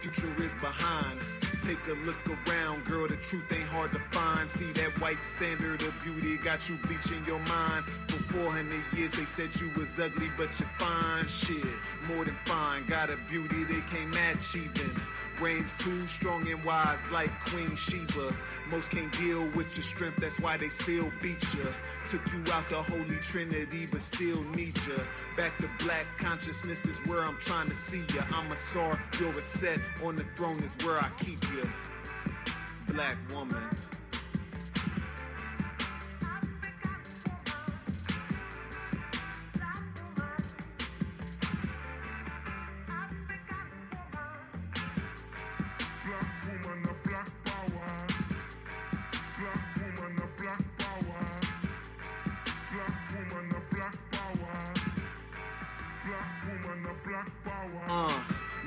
future is behind. Take a look around, girl, the truth ain't hard to find. See that white standard of beauty got you bleaching your mind. For 400 years they said you was ugly, but you're fine. Shit, more than fine. Got a beauty they can't match even. Brains too strong and wise like Queen Sheba. Most can't deal with your strength, that's why they still beat ya. Took you out the Holy Trinity, but still need ya. Back to black consciousness is where I'm trying to see ya. I'm a Tsar, you're a set, on the throne is where I keep ya. Black woman.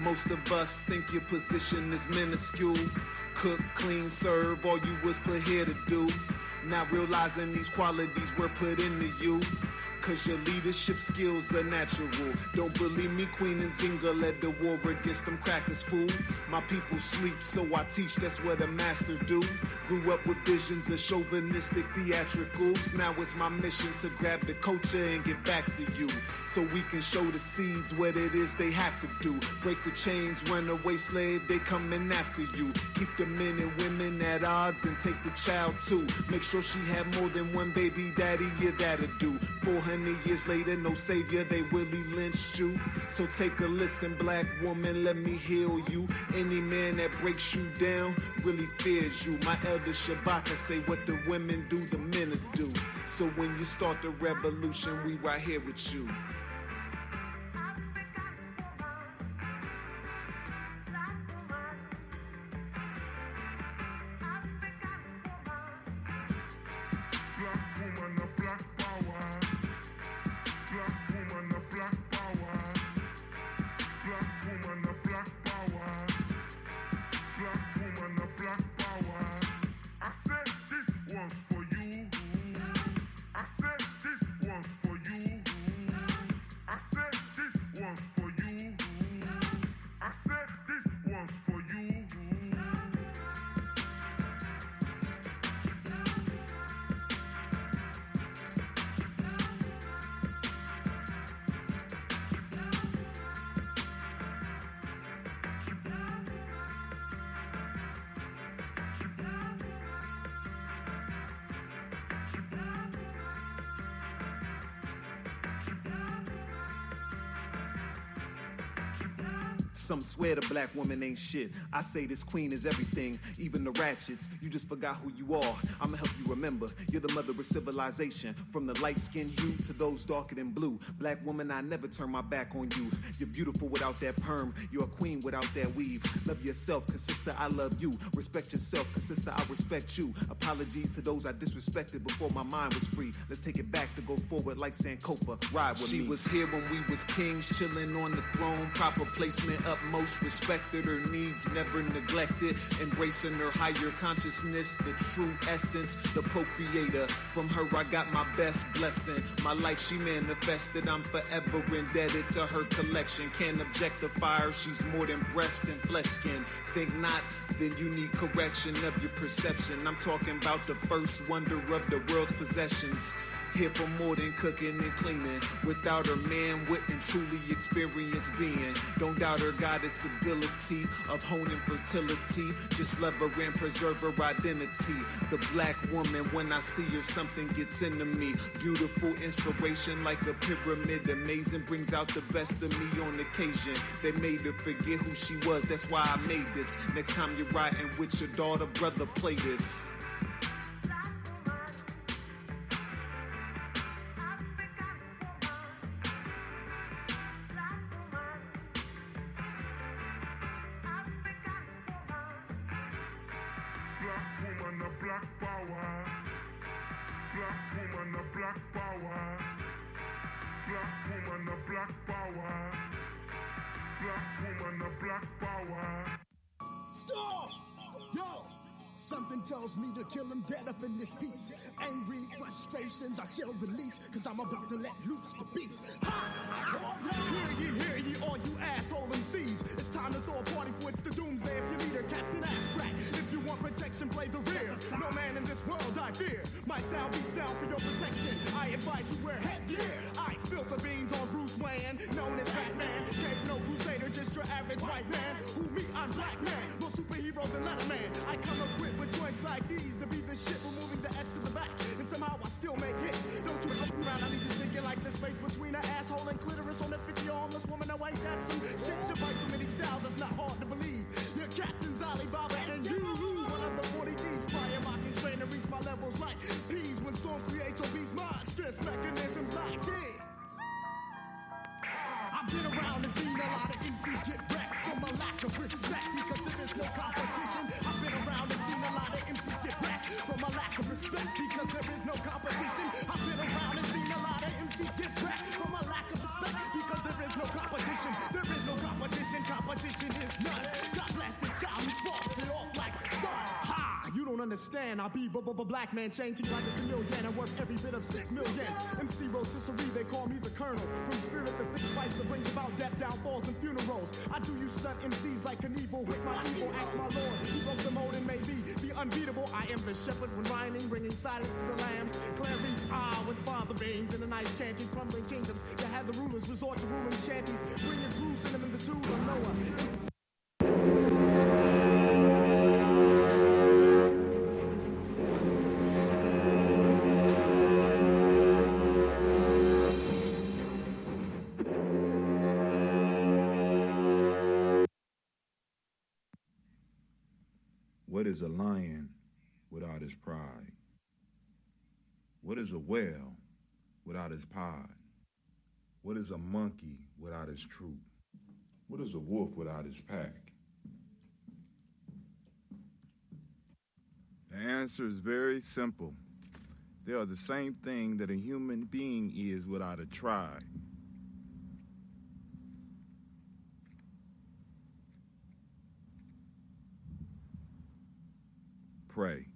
Most of us think your position is minuscule. Cook, clean, serve, all you was put here to do. Not realizing these qualities were put into you. Cause your leadership skills are natural. Don't believe me, Queen Nzinga led the war against them crackers, fool. My people sleep, so I teach, that's what a master do. Grew up with visions of chauvinistic theatricals. Now it's my mission to grab the culture and get back to you. So we can show the seeds what it is they have to do. Break the chains, runaway slave, they coming after you. Keep the men and women at odds and take the child too. Make sure she have more than one baby daddy, yeah, that'll do. 400 years later, no savior, they really lynched you. So take a listen, black woman, let me heal you. Any man that breaks you down really fears you. My elder Shabaka say what the women do, the men do. So when you start the revolution, we right here with you. Some swear the black woman ain't shit. I say this queen is everything, even the ratchets. You just forgot who you are. I'ma help you remember. You're the mother of civilization. From the light-skinned hue to those darker than blue. Black woman, I never turn my back on you. You're beautiful without that perm. You're a queen without that weave. Love yourself, cause sister, I love you. Respect yourself, cause sister, I respect you. Apologies to those I disrespected before my mind was free. Let's take it back to go forward like Sankofa. Ride with me. She was here when we was kings, chilling on the throne. Proper placement up. Most respected, her needs never neglected, embracing her higher consciousness, the true essence, the procreator. From her I got my best blessing. My life she manifested, I'm forever indebted to her collection. Can't objectify her, she's more than breast and flesh skin. Think not, then you need correction of your perception. I'm talking about the first wonder of the world's possessions. Here for more than cooking and cleaning. Without her, man wouldn't truly experience being. Don't doubt her goddess ability of honing fertility. Just love her and preserve her identity. The black woman, when I see her, something gets into me. Beautiful inspiration like a pyramid. Amazing, brings out the best of me on occasion. They made her forget who she was, that's why I made this. Next time you're riding with your daughter, brother, play this. Black power. Black woman, a black power. Black woman, a black power. Black woman, a black power. Stop! Yo! Something tells me to kill him dead up in this piece. Angry frustrations I shall release, cause I'm about to let loose the beast. Ha! Hear ye, all you asshole MCs. It's time to throw a party for it's the doom by fear. My sound beats down for your protection. I advise you wear headgear. I spilled the beans on Bruce Wayne, known as Batman. Ain't no crusader, just your average white man. Who me? I'm Black Man. More superhero than Letterman. I come equipped with joints like these to be the shit, removing the S to the back. And somehow I still make hits. Don't you look around, I leave you thinking like the space between an asshole and clitoris on a 50 homeless woman. No, ain't that some shit? You bite so many styles, it's not hard to believe. Your captain's Alibaba and you. One of the 40 thieves trying mocking, trying to reach my levels like peas when storm creates obese monstrous mechanisms like this. I've been around and seen a lot of MCs get wrecked from a lack of respect because there is no competition. I've been around and seen a lot of MCs get wrecked from a lack of respect because there is no competition. I've been around and seen a lot of MCs get wrecked from a lack of respect because there is no competition. There is no competition. Competition is none. God bless the child who sparks it off like the sun. Ha! You don't understand. I be black man changing like a chameleon and worth every bit of 6 million. MC rotisserie, they call me the colonel. From spirit the six spice that brings about death, downfalls, and funerals. I do you stunt MCs like Knievel with my evil. Ask my lord, he broke the mold and made me the unbeatable. I am the shepherd when rhyming, bringing silence to the lambs. Clarice, with father beans in the nice candy, crumbling kingdoms that have the rulers resort to ruling shanties. Bringing crews, send them in the tubes of Noah. What is a lion without his pride? What is a whale without his pod? What is a monkey without his troop? What is a wolf without his pack? The answer is very simple. They are the same thing that a human being is without a tribe. Pray.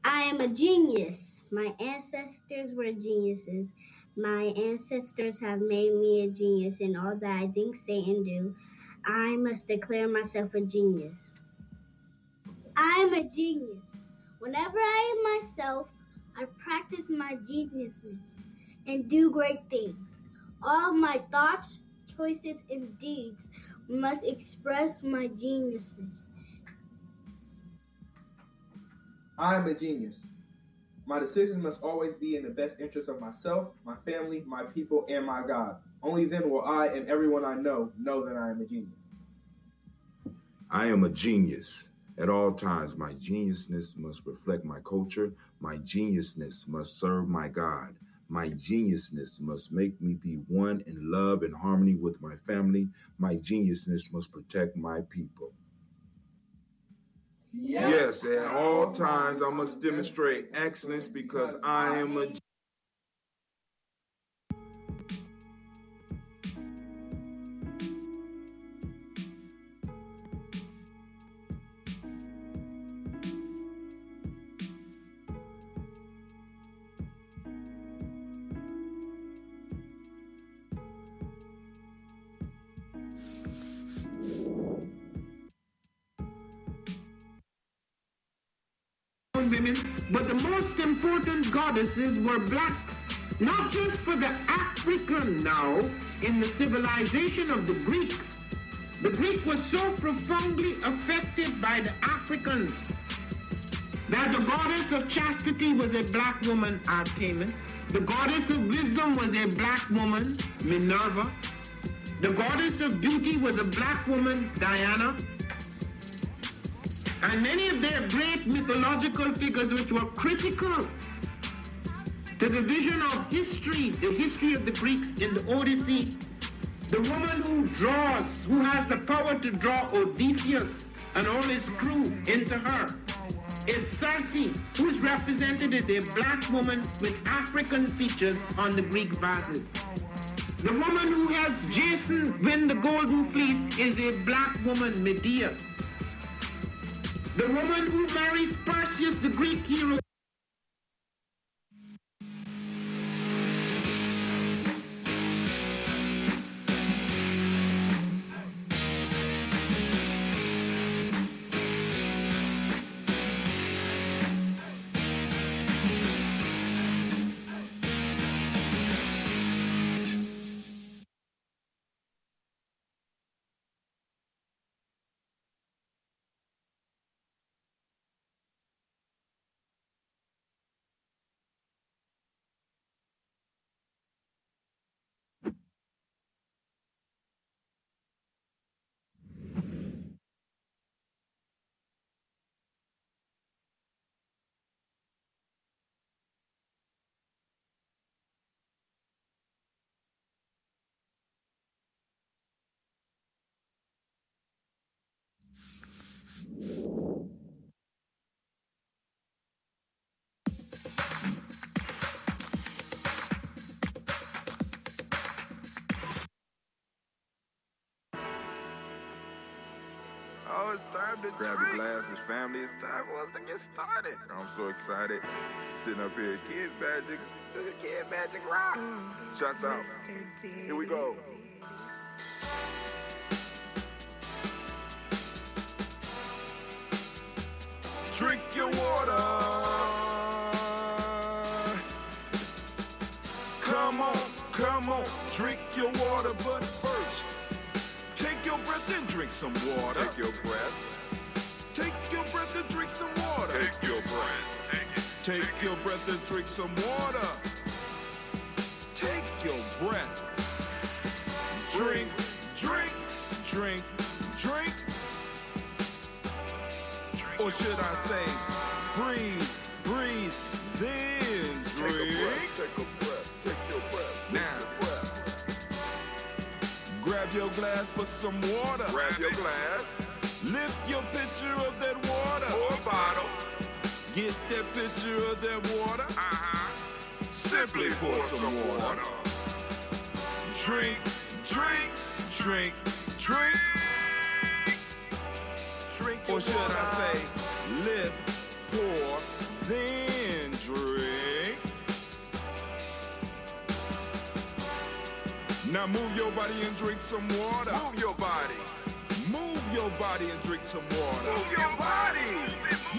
I am a genius. My ancestors were geniuses. My ancestors have made me a genius in all that I think, say, and do. I must declare myself a genius. I am a genius. Whenever I am myself, I practice my geniusness and do great things. All my thoughts, choices, and deeds must express my geniusness. I am a genius. My decisions must always be in the best interest of myself, my family, my people, and my God. Only then will I and everyone I know that I am a genius. I am a genius. At all times, my geniusness must reflect my culture. My geniusness must serve my God. My geniusness must make me be one in love and harmony with my family. My geniusness must protect my people. Yes, at all times I must demonstrate excellence because I am a women, but the most important goddesses were black, not just for the African now in the civilization of the Greek. The Greek was so profoundly affected by the Africans that the goddess of chastity was a black woman, Artemis. The goddess of wisdom was a black woman, Minerva. The goddess of beauty was a black woman, Diana. And many of their great mythological figures which were critical to the vision of history, the history of the Greeks in the Odyssey. The woman who draws, who has the power to draw Odysseus and all his crew into her, is Circe, who is represented as a black woman with African features on the Greek vases. The woman who helps Jason win the golden fleece is a black woman, Medea. The woman who marries Perseus, the Greek hero. it's time to grab your glasses, family. It's time for us to get started. I'm so excited. Sitting up here, Kids Magic, Kid Magic Rock. Shouts out. Here we go. Drink your water. Come on, drink your water, but first, take your breath and drink some water. Take your breath. Take your breath and drink some water. Take your breath. Take your breath and drink some water. Take your breath. Drink, drink, drink, drink. Or should I say, breathe, breathe, then drink. Take a breath, take your breath. Now, grab your glass for some water. Grab your glass. Lift your pitcher of that water. Or bottle. Get that pitcher of that water. Simply pour some water. Drink, drink, drink, drink. Or should I say, lift, pour, then drink. Now move your body and drink some water. Move your body. Move your body and drink some water. Move your body.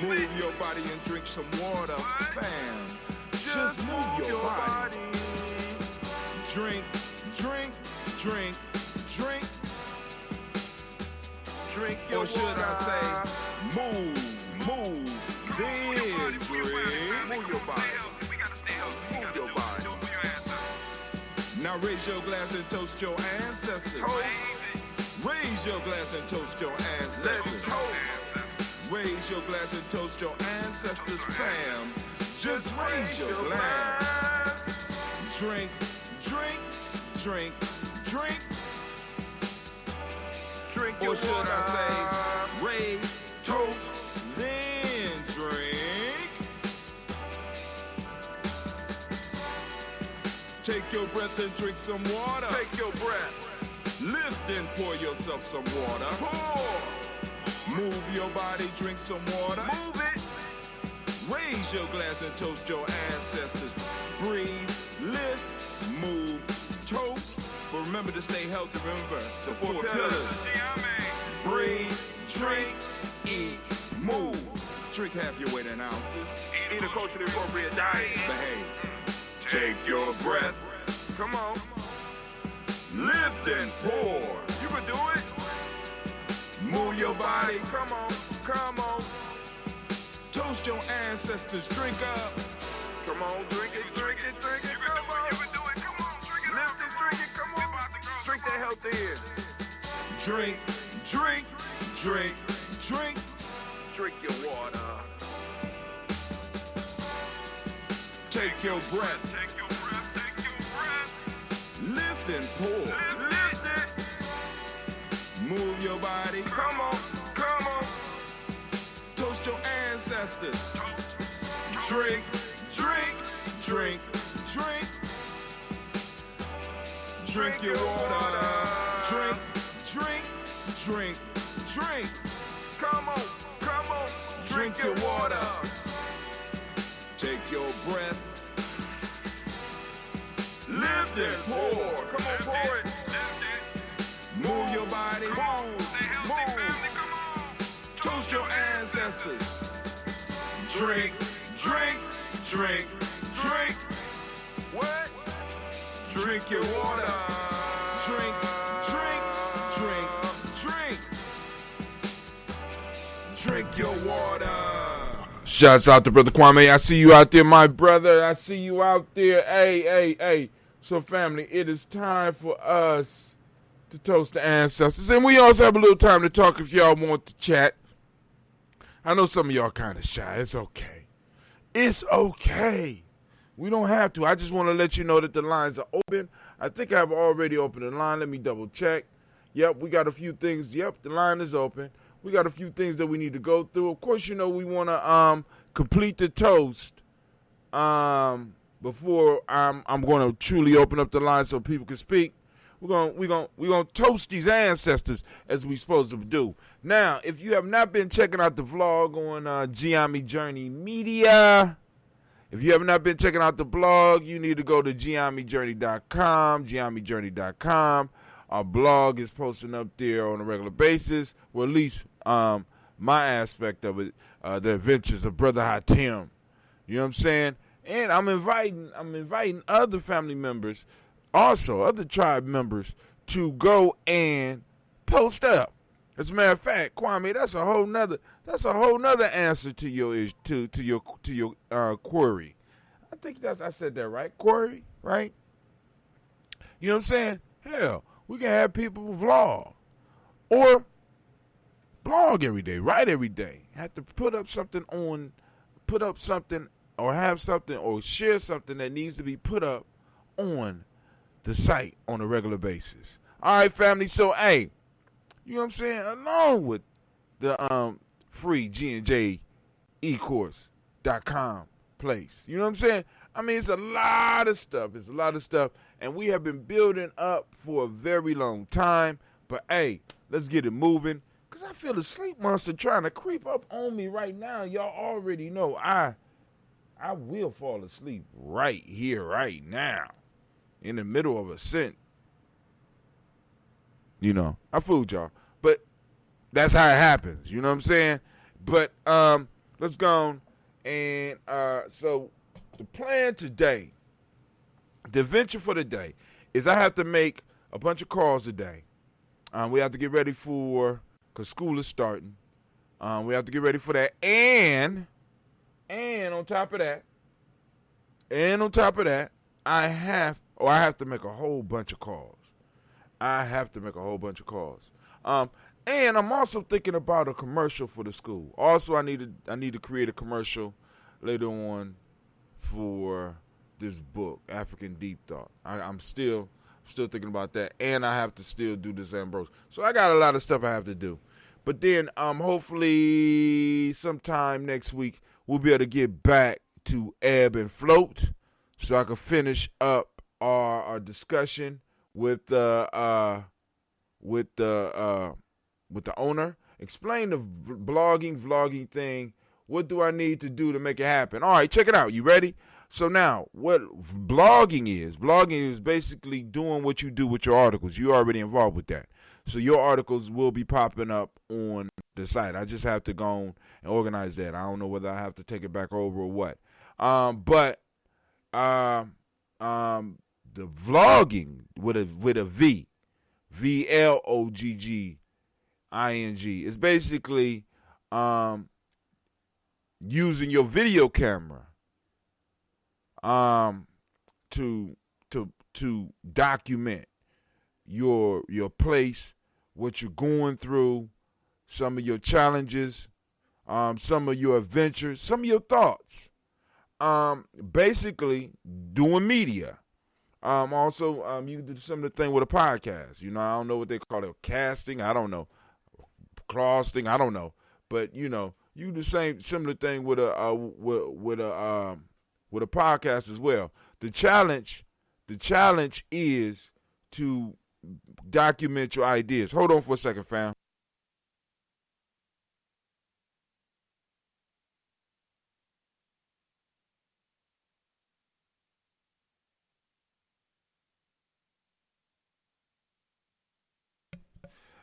Move your body and drink some water. Fam, just move your body. Drink, drink, drink, drink. Drink your or should water. I say, move, then drink. Move your body. Move your body. Now raise your glass and toast your ancestors. Raise your glass and toast your ancestors. Raise your glass and toast your ancestors, fam. Just raise your glass. Drink, drink, drink, drink. Drink your or should water. I say, raise, toast, then drink. Take your breath and drink some water. Take your breath. Lift and pour yourself some water. Pour. Move your body, drink some water. Move it. Raise your glass and toast your ancestors. Breathe, lift, move, toast. But remember to stay healthy. Remember the four pillars. Breathe, drink, eat, move. Drink half your weight in ounces. Eat a culturally appropriate diet. Behave. Take your breath. Come on. Lift and pour. You can do it. Move your body. Come on. Come on. Toast your ancestors. Drink up. Come on. Drink it. Drink it. Drink it. Come on. You can do it. Come on. Drink it. Lift and drink it. Come on. Drink that healthy air. Drink. Drink. Drink. Drink. Drink your water. Take your breath. Take your breath. Take your breath. Lift and pour. Lift it. Move your body. Come on. Come on. Toast your ancestors. Drink. Drink. Drink. Drink. Drink your water. Drink. Drink. Drink. Drink. Come on. Come on. Drink your water. Take your breath. Lift and pour. Come on, pour it. Move your body. Move. Toast your ancestors. Drink, drink, drink, drink. What? Drink your water. Drink, drink, drink, drink. Drink your water. Shouts out to Brother Kwame. I see you out there, my brother. I see you out there. Hey. So, family, it is time for us to toast the ancestors. And we also have a little time to talk if y'all want to chat. I know some of y'all kind of shy. It's okay. It's okay. We don't have to. I just want to let you know that the lines are open. I think I've already opened the line. Let me double check. Yep, we got a few things. Yep, the line is open. We got a few things that we need to go through. Of course, you know, we want to complete the toast before I'm going to truly open up the line so people can speak. gonna toast these ancestors as we supposed to do. Now, if you have not been checking out the vlog on Gye-Nyame Journey Media, if you have not been checking out the blog, you need to go to Gye-Nyame-Journey.com, Gye-Nyame-Journey.com. Our blog is posting up there on a regular basis, or at least my aspect of it, the adventures of Brother Hatim. You know what I'm saying? And I'm inviting other family members, also other tribe members, to go and post up. As a matter of fact, Kwame, that's a whole nother answer to your query. I think I said that right, query, right? You know what I'm saying? Hell, we can have people vlog or blog every day, write every day. Have to put up something, or have something, or share something that needs to be put up on the site on a regular basis. All right, family. So, hey, you know what I'm saying? Along with the free G&J ecourse.com place. You know what I'm saying? I mean, it's a lot of stuff. And we have been building up for a very long time. But, hey, let's get it moving. Because I feel the sleep monster trying to creep up on me right now. Y'all already know I will fall asleep right here, right now, in the middle of a sentence. You know, I fooled y'all. But that's how it happens. You know what I'm saying? But let's go on. And so the plan today, the adventure for the day, is I have to make a bunch of calls today. We have to get ready because school is starting. We have to get ready for that. And on top of that, I have to make a whole bunch of calls. And I'm also thinking about a commercial for the school. Also, I need to create a commercial later on for this book, African Deep Thought. I'm still thinking about that, and I have to still do this Ambrose. So I got a lot of stuff I have to do. But then hopefully sometime next week we'll be able to get back to ebb and float, so I can finish up our discussion with the owner. Explain the vlogging thing. What do I need to do to make it happen? All right, check it out. You ready? So now, what blogging is basically doing what you do with your articles. You're already involved with that. So your articles will be popping up on the site. I just have to go on and organize that. I don't know whether I have to take it back over or what. But the vlogging with a V, VLOGGING, is basically using your video camera to document your place, what you're going through, some of your challenges, some of your adventures, some of your thoughts. Basically doing media. Also, you can do some of the thing with a podcast. You know, I don't know what they call it, casting. I don't know, costing. I don't know, but you know, you do the similar thing with a podcast as well. The challenge is to document your ideas. Hold on for a second, fam.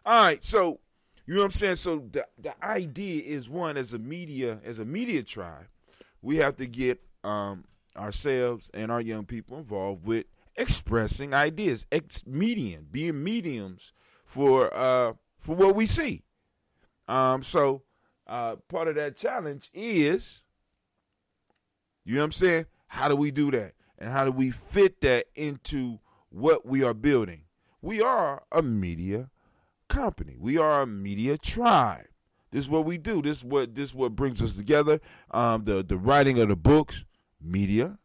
All right, so you know what I'm saying? So the idea is, one, as a media tribe, we have to get ourselves and our young people involved with expressing ideas, being mediums for what we see. So part of that challenge is, you know what I'm saying? How do we do that? And how do we fit that into what we are building? We are a media company. We are a media tribe. This is what we do. This is what brings us together. The writing of the books, media.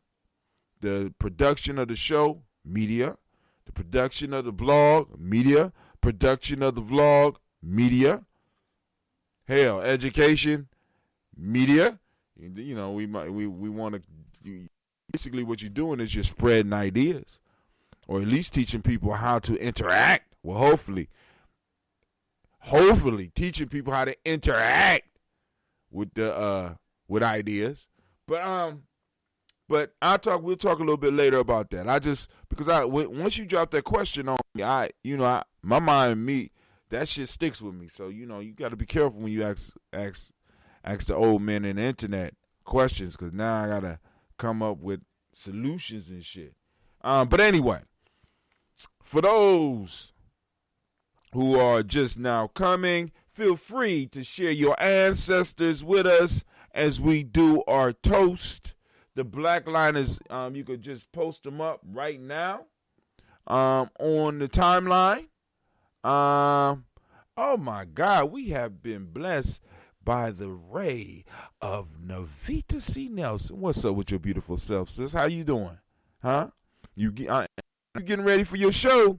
The production of the show, media. The production of the blog, media. Production of the vlog, media. Hell, education, media. You know, we want to. Basically, what you're doing is you're spreading ideas, or at least teaching people how to interact. Well, hopefully teaching people how to interact with the with ideas. But we'll talk a little bit later about that. Once you drop that question on me, my mind, that shit sticks with me. So, you got to be careful when you ask the old men in the internet questions, because now I got to come up with solutions and shit. But anyway, for those who are just now coming, feel free to share your ancestors with us as we do our toast. The black line is, you could just post them up right now on the timeline. Oh my God, we have been blessed by the ray of Navita C. Nelson. What's up with your beautiful self, sis? How you doing? Huh? You getting ready for your show?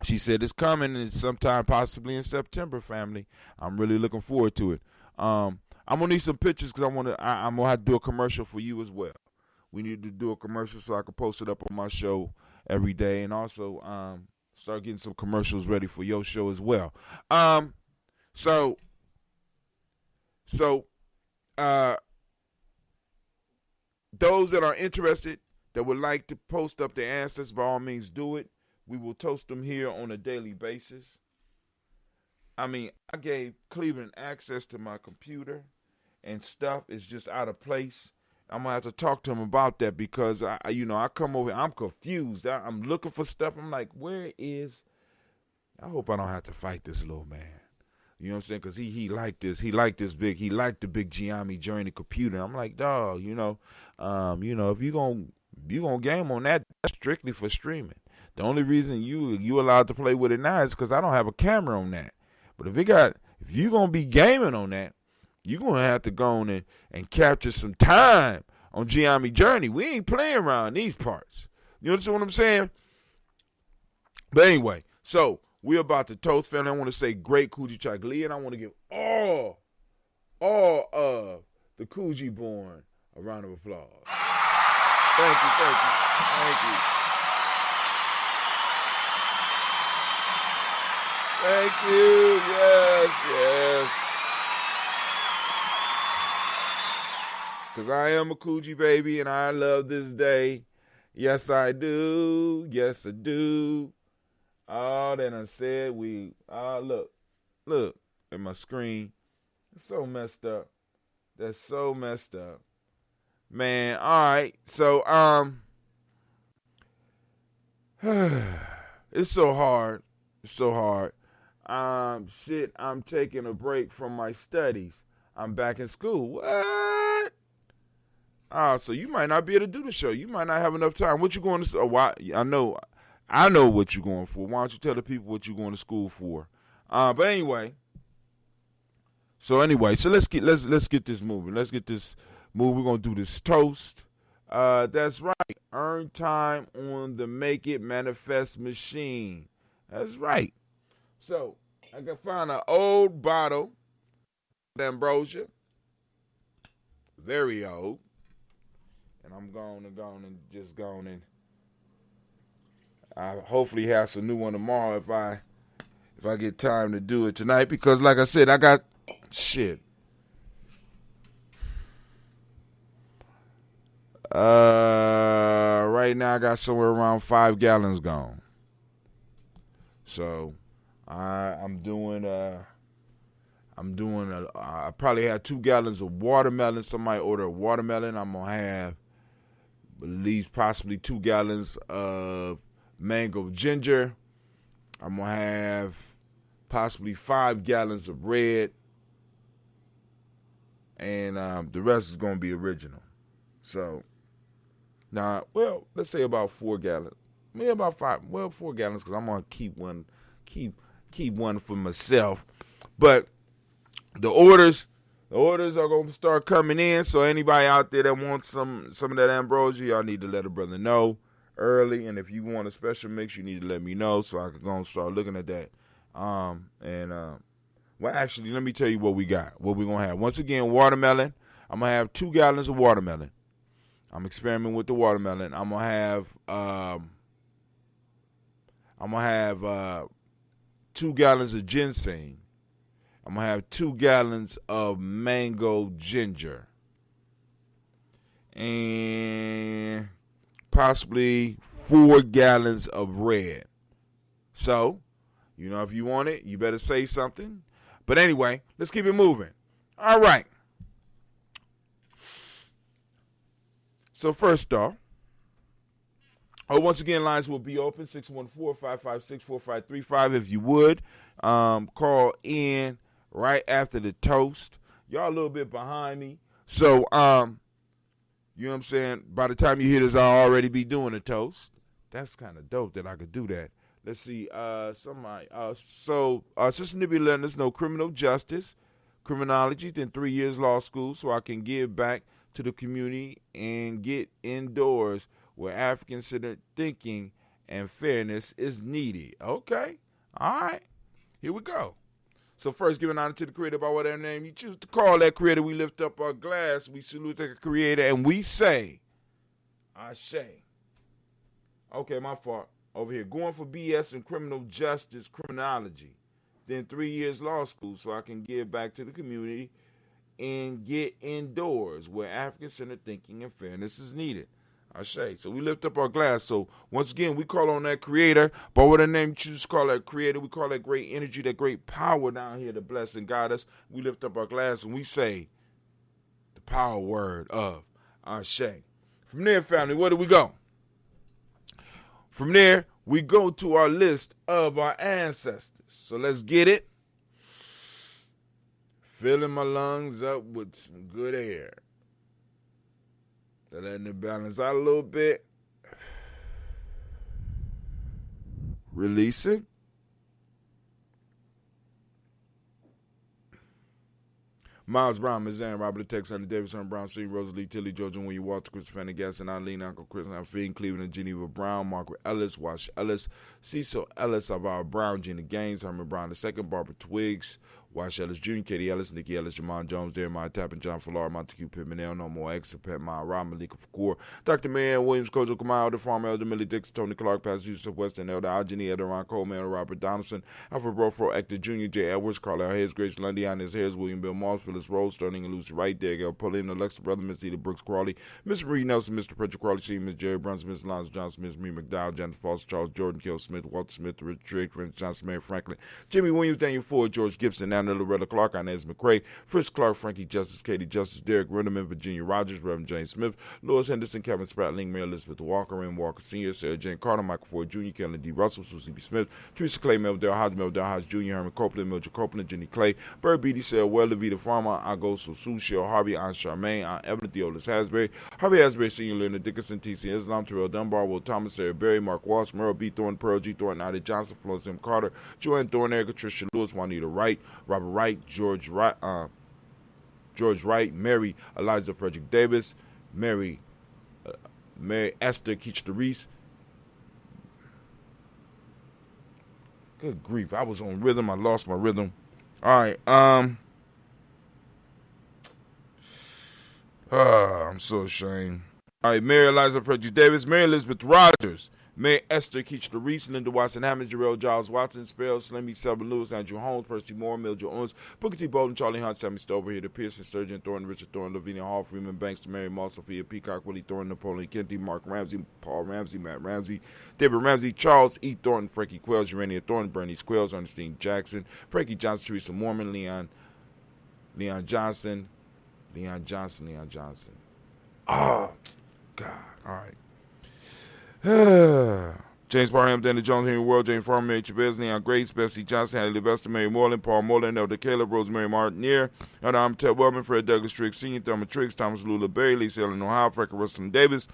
She said it's coming, and it's sometime possibly in September, family. I'm really looking forward to it. I'm gonna need some pictures because I'm gonna have to do a commercial for you as well. We need to do a commercial so I can post it up on my show every day, and also start getting some commercials ready for your show as well. So those that are interested, that would like to post up their ancestors, by all means do it. We will toast them here on a daily basis. I gave Cleveland access to my computer and stuff is just out of place. I'm going to have to talk to him about that because, I come over, I'm confused. I'm looking for stuff. I'm like, I hope I don't have to fight this little man. You know what I'm saying? Because he liked this. He liked the big Gye-Nyame Journey computer. I'm like, dog, if you going to game on that, that's strictly for streaming. The only reason you allowed to play with it now is because I don't have a camera on that. But if you're going to be gaming on that, you're going to have to go on and capture some time on Gye-Nyame Journey. We ain't playing around these parts. You understand what I'm saying? But anyway, so we're about to toast, family. I want to say great Kujichagulia, and I want to give all of the Kuji born a round of applause. Thank you. Thank you. Yes. Because I am a Kuji baby and I love this day. Yes, I do. Yes, I do. Oh, then I said look at my screen. It's so messed up. That's so messed up. Man, all right. So, it's so hard. I'm taking a break from my studies. I'm back in school. What? So you might not be able to do the show. You might not have enough time. What you going to? Why? I know what you're going for. Why don't you tell the people what you're going to school for? But anyway. So let's get this moving. Let's get this moving. We're gonna do this toast. That's right. Earn time on the Make It Manifest machine. That's right. So I can find an old bottle of ambrosia, very old, and I'm going and I hopefully have some new one tomorrow if I get time to do it tonight, because like I said, I got shit. Right now I got somewhere around 5 gallons gone. So I probably have 2 gallons of watermelon. Somebody order a watermelon. I'm gonna have at least possibly 2 gallons of mango ginger. I'm gonna have possibly 5 gallons of red, and the rest is gonna be original. So now, well, let's say about 4 gallons. Maybe about 5. Well, 4 gallons, because I'm gonna keep one for myself. But the orders are gonna start coming in. So anybody out there that wants some of that ambrosia, y'all need to let a brother know early. And if you want a special mix, you need to let me know so I can go and start looking at that. Well, actually, let me tell you what we got. What we're gonna have. Once again, watermelon. I'm gonna have 2 gallons of watermelon. I'm experimenting with the watermelon. I'm gonna have I'm going to have 2 gallons of ginseng. I'm going to have 2 gallons of mango ginger. And possibly 4 gallons of red. So, if you want it, you better say something. But anyway, let's keep it moving. All right. So first off, once again, lines will be open, 614-556-4535. If you would, call in right after the toast. Y'all a little bit behind me. So, you know what I'm saying? By the time you hear this, I'll already be doing a toast. That's kind of dope that I could do that. Let's see. Sister Nibby letting us know criminal justice, criminology, then 3 years law school so I can give back to the community and get indoors where African-centered thinking and fairness is needed. Okay. All right. Here we go. So first, giving honor to the creator by whatever name you choose to call that creator. We lift up our glass. We salute the creator and we say, Ashe. Okay, my fault. Over here, going for BS in criminal justice, criminology. Then 3 years law school so I can give back to the community and get indoors where African-centered thinking and fairness is needed. Ashe. So we lift up our glass. So once again, we call on that creator. By what name you choose to call that creator, we call that great energy, that great power down here to bless and guide us. We lift up our glass and we say the power word of Ashe. From there, family, where do we go? From there, we go to our list of our ancestors. So let's get it. Filling my lungs up with some good air. Letting it balance out a little bit. Releasing. Miles Brown, Ms. Aaron, Robert Tex, Andy Davidson, Brown, C. Rosalie, Tilly, Georgia, William Walter, Chris Pendergast, and Eileen, Uncle Chris, and Alfine, Cleveland, Geneva Brown, Margaret Ellis, Wash Ellis, Cecil Ellis, Alvaro Brown, Gina Gaines, Herman Brown II, Barbara Twiggs, Wash Ellis Jr., Katie Ellis, Nikki Ellis, Jamon Jones, Jeremiah Tappan, John Fallar, Montague Pittman, No More X, Pet Ma, Rob, Malika Fakour, Dr. Marianne Williams, Kojo Kamal, Elder Farmer, Elder Millie Dixon, Tony Clark, Pastor Yusuf Weston, Elder Algeny, Elder Ron Coleman, Robert Donaldson, Alfred Brofro, Hector Jr., J. Edwards, Carlisle Hayes, Grace Lundy, Inez Harris, William Bill Moss, Phyllis Rose, Sterling and Lucy Wright, Derek Paulina, Alexa Brother, Miss Edith Brooks Crawley, Miss Marie Nelson, Mr. Frederick Crawley, C. Miss Jerry Brunson, Miss Lonzo Johnson, Miss Marie McDowell, Jennifer Foster, Charles Jordan, Kill Smith, Walter Smith, Richard Trigg, Frank Johnson, Mary Franklin, Jimmy Williams, Daniel Ford, George Gibson, Anna Loretta Clark, Inez McCrae, Frisk Clark, Frankie Justice, Katie Justice, Derek Rinderman, Virginia Rogers, Reverend James Smith, Louis Henderson, Kevin Spratling, Mary Elizabeth Walker, Raymond Walker Sr., Sarah Jane Carter, Michael Ford Jr., Kellen D. Russell, Susie B. Smith, Teresa Clay, Meldale Hodge, Meldale Hodge Jr., Herman Copeland, Mildred Copeland, Jenny Clay, Bird Beatty, Sarah Weller, Vita Farmer, Ago Sosu, Cheryl Harvey, Aunt Charmaine, Aunt Evelyn, Theolis Hasbury, Harvey Hasbury Sr., Leonard Dickinson, T.C. Islam, Terrell Dunbar, Will Thomas, Sarah Berry, Mark Walsh, Merle B. Thornton, Pearl G. Thornton, Ida Johnson, Florence M. Carter, Joanne Thorne, Tricia Lewis, Juanita Wright, Robert Wright, George Wright, Mary Eliza Frederick Davis, Mary Esther Keach Reese. Good grief, I was on rhythm. I lost my rhythm. All right. I'm so ashamed. All right, Mary Eliza Frederick Davis, Mary Elizabeth Rogers, Mary Esther Keach Reese, Linda Watson Hammond, Jarrell Giles Watson, Spell, Slimmy, Selby Lewis, Andrew Holmes, Percy Moore, Mildred Owens, Booker T. Bolden, Charlie Hunt, Sammy Stover, Here, Pearson, Sturgeon Thornton, Richard Thornton, Lavinia Hall, Freeman Banks, Mary Moss, Sophia Peacock, Willie Thornton, Napoleon Kennedy, Mark Ramsey, Paul Ramsey, Matt Ramsey, David Ramsey, Charles E. Thornton, Frankie Quells, Urania Thornton, Bernice Quells, Ernestine Jackson, Frankie Johnson, Teresa Mormon, Leon Johnson. Oh, God. All right. James Parham, Danny Jones, Henry World, James Farmer, Mary Chavez, Leon Grace, Bessie Johnson, Hattie Levester, Mary Moreland, Paul Moreland, Elder Caleb, Rosemary Martinier, Elder Ted Wellman, Fred Douglas Triggs, Sr., Thelma Triggs, Thomas Lula Berry, Lisa Ellen Ohio, Frank Russell Davis,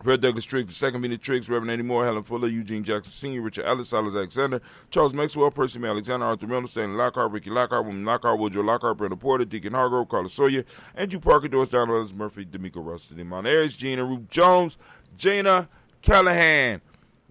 Fred Douglas Triggs, the second Vina Triggs, Reverend Eddie Moore, Helen Fuller, Eugene Jackson Sr., Richard Ellis, Silas Alexander, Charles Maxwell, Percy May Alexander, Arthur Miller, Stanley Lockhart, Ricky Lockhart, Woman Lockhart, Woodrow Lockhart, Brenda Porter, Deacon Hargrove, Carlos Sawyer, Andrew Parker, Doris Down, Murphy, D'Amico Russell, Demon Ayers, Gina Ruth Jones, Jana Callahan,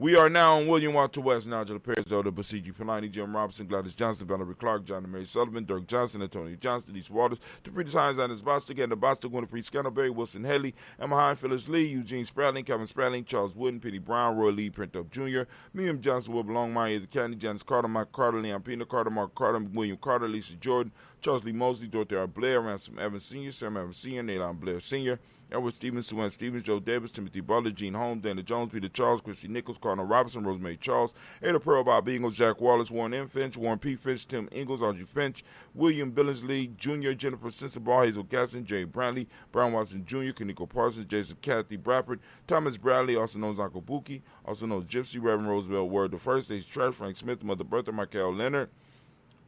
We are now on William Walter West, Nigel Perez, Elder Basiji Polani, Jim Robinson, Gladys Johnson, Valerie Clark, John and Mary Sullivan, Dirk Johnson, Antonio Johnson, Denise Waters, Dupree Hines, Anders Bostic, and the Bostic, Winifred Scantleberry, Wilson Haley, Emma Hine, Phyllis Lee, Eugene Spradling, Kevin Spradling, Charles Wooden, Penny Brown, Roy Lee, Print Up Jr., William Johnson, Will Belong, Maya the County, Janice Carter, Mike Carter, Leon Pina Carter, Mark Carter, William Carter, Lisa Jordan, Charles Lee Mosley, Dorothy R. Blair, Ransom Evans Sr., Sam Evans Sr., Nalon Blair Sr., Edward Stevens, Sue Ann Stevens, Joe Davis, Timothy Butler, Gene Holmes, Dana Jones, Peter Charles, Christy Nichols, Cardinal Robinson, Rosemary Charles, Ada Pearl, Bob Ingles, Jack Wallace, Warren M. Finch, Warren P. Finch, Tim Ingles, Audrey Finch, William Billingsley Jr., Jennifer Sensabaugh, Hazel Gasson, Jay Brantley, Brian Watson Jr., Kaniko Parsons, Jason Kathy Bradford, Thomas Bradley, also known as Uncle Buki, also known as Gypsy, Reverend Roosevelt Word the First, Daisy Trash, Frank Smith, Mother Bertha, Michael Leonard,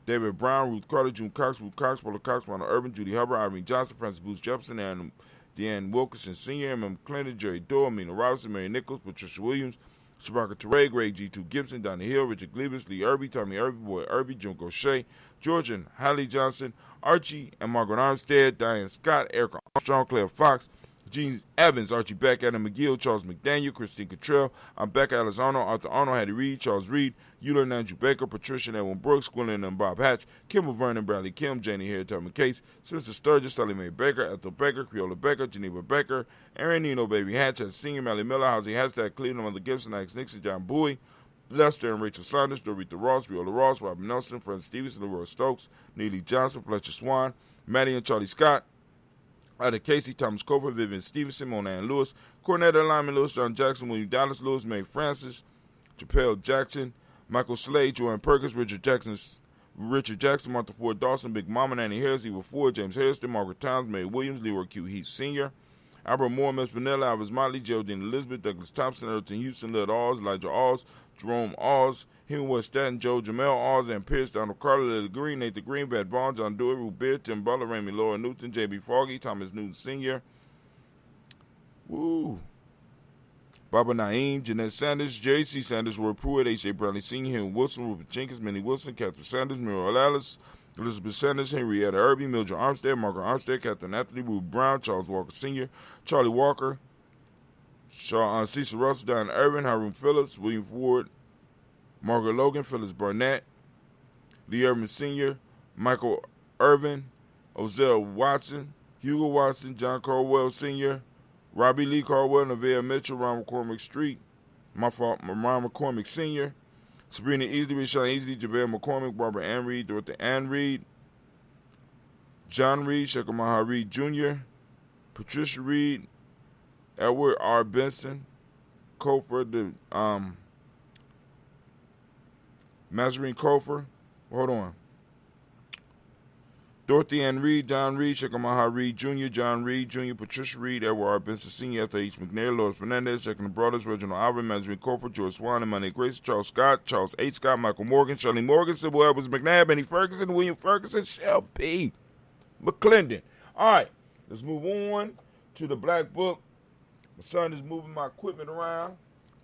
David Brown, Ruth Carter, June Cox, Ruth Cox, Paula Cox, Ronald Urban, Judy Hubbard, Irene Johnson, Francis Booth Jefferson, and Deanne Wilkerson Sr., M.M. Clinton, Jerry Doyle, Mina Robinson, Mary Nichols, Patricia Williams, Shabaka Teray, Greg G2 Gibson, Donnie Hill, Richard Glebus, Lee Irby, Tommy Irby, Boy Irby, Jim Gaucher, George and Hallie Johnson, Archie and Margaret Armstead, Diane Scott, Erica Armstrong, Claire Fox, Gene Evans, Archie Beck, Adam McGill, Charles McDaniel, Christine Cottrell, Becca Alizano, Arthur Arnold, Hattie Reed, Charles Reed, Euler and Andrew Baker, Patricia and Edwin Brooks, Gwendolyn and Bob Hatch, Kimball Vernon, Bradley Kim, Janie Hare, Tubman Case, Sister Sturgis, Sally Mae Baker, Ethel Baker, Creola Baker, Geneva Baker, Aaron Nino, Baby Hatch, Senior, Mally Miller, Housie Hashtag, Cleveland, Mother Gibson, Alex Nixon, John Bowie, Lester and Rachel Saunders, Dorita Ross, Viola Ross, Robin Nelson, Francis Stevenson, Leroy Stokes, Neely Johnson, Fletcher Swan, Maddie and Charlie Scott, Ida Casey, Thomas Cover, Vivian Stevenson, Mona Ann Lewis, Cornetta Lyman Lewis, John Jackson, William Dallas Lewis, Mae Francis, Chappelle Jackson, Michael Slade, Joanne Perkins, Richard Jackson, Martha Ford Dawson, Big Mama, Nanny Harris, Eva Ford, James Harrison, Margaret Towns, Mae Williams, Leroy Q. Heath Sr., Albert Moore, Miss Vanilla, Alvis Motley, Geraldine Elizabeth, Douglas Thompson, Elton Houston, Led Oz, Elijah Oz, Jerome Oz, Henry West Staten, Joe Jamel Oz, and Pierce, Donald Carter, Lily Green, Nathan Green, Bad Bond, John Dewey, Ruth Beard, Tim Butler, Raymond Laura Newton, J.B. Foggy, Thomas Newton Sr., Barbara Naeem, Jeanette Sanders, J.C. Sanders, Ward Pruitt, H.A. Bradley Sr., Henry Wilson, Rupert Jenkins, Minnie Wilson, Catherine Sanders, Muriel Alice, Elizabeth Sanders, Henrietta Irby, Mildred Armstead, Margaret Armstead, Catherine Anthony, Ruth Brown, Charles Walker Sr., Charlie Walker, Cecil Russell, Diane Irvin, Hiram Phillips, William Ford, Margaret Logan, Phyllis Burnett, Lee Irvin Sr., Michael Irvin, Ozell Watson, Hugo Watson, John Caldwell Sr., Robbie Lee Caldwell, Nevaeh Mitchell, Ron McCormick Street, Ron McCormick Sr., Sabrina Easley, Rashawn Easley, Jabez McCormick, Barbara Ann Reed, Dorothy Ann Reed, John Reed, Shekamaha Reed Jr., Patricia Reed, Edward R. Benson, Kofer, Mazarine Kofer, hold on. Dorothy Ann Reed, John Reed, Shekamaha Reed Jr., John Reed Jr., Patricia Reed, Edward R. Benson Sr., Ethel H. McNair, Lois Fernandez, Checking the Brothers, Reginald Albert, Mazarine Kofer, George Swan, Emmanuel Grace, Charles Scott, Charles H. Scott, Michael Morgan, Shirley Morgan, Sybil Edwards McNabb, Benny Ferguson, William Ferguson, Shell P. McClendon. All right, let's move on to the Black Book. My son is moving my equipment around.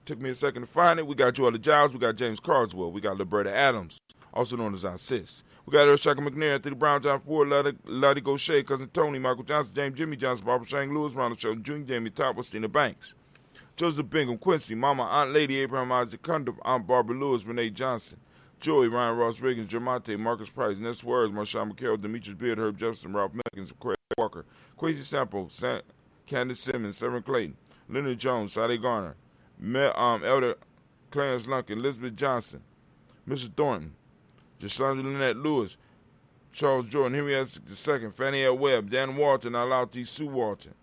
Took me a second to find it. We got Joella Giles. We got James Carswell. We got Liberta Adams, also known as our sis. We got Earl Shaka McNair, Anthony Brown, John Ford, Lottie Gaucher, Cousin Tony, Michael Johnson, James Jimmy Johnson, Barbara Shang Lewis, Ronald Sheldon Jr., Jamie Top, Stina Banks, Joseph Bingham, Quincy, Mama, Aunt Lady, Abraham Isaac Cundiff, Aunt Barbara Lewis, Renee Johnson, Joey, Ryan Ross Reagan, Jermonte, Marcus Price, Ness Words, Marshawn McHale, Demetrius Beard, Herb Jefferson, Ralph Melkins, Craig Walker, Quasi Sample, Candace Simmons, Severn Clayton, Leonard Jones, Sally Garner, Elder Clarence Lunkin, Elizabeth Johnson, Mrs. Thornton, Jashandra Lynette Lewis, Charles Jordan, Henry S. II, Fannie L. Webb, Dan Walton, Alauti Sue Walton,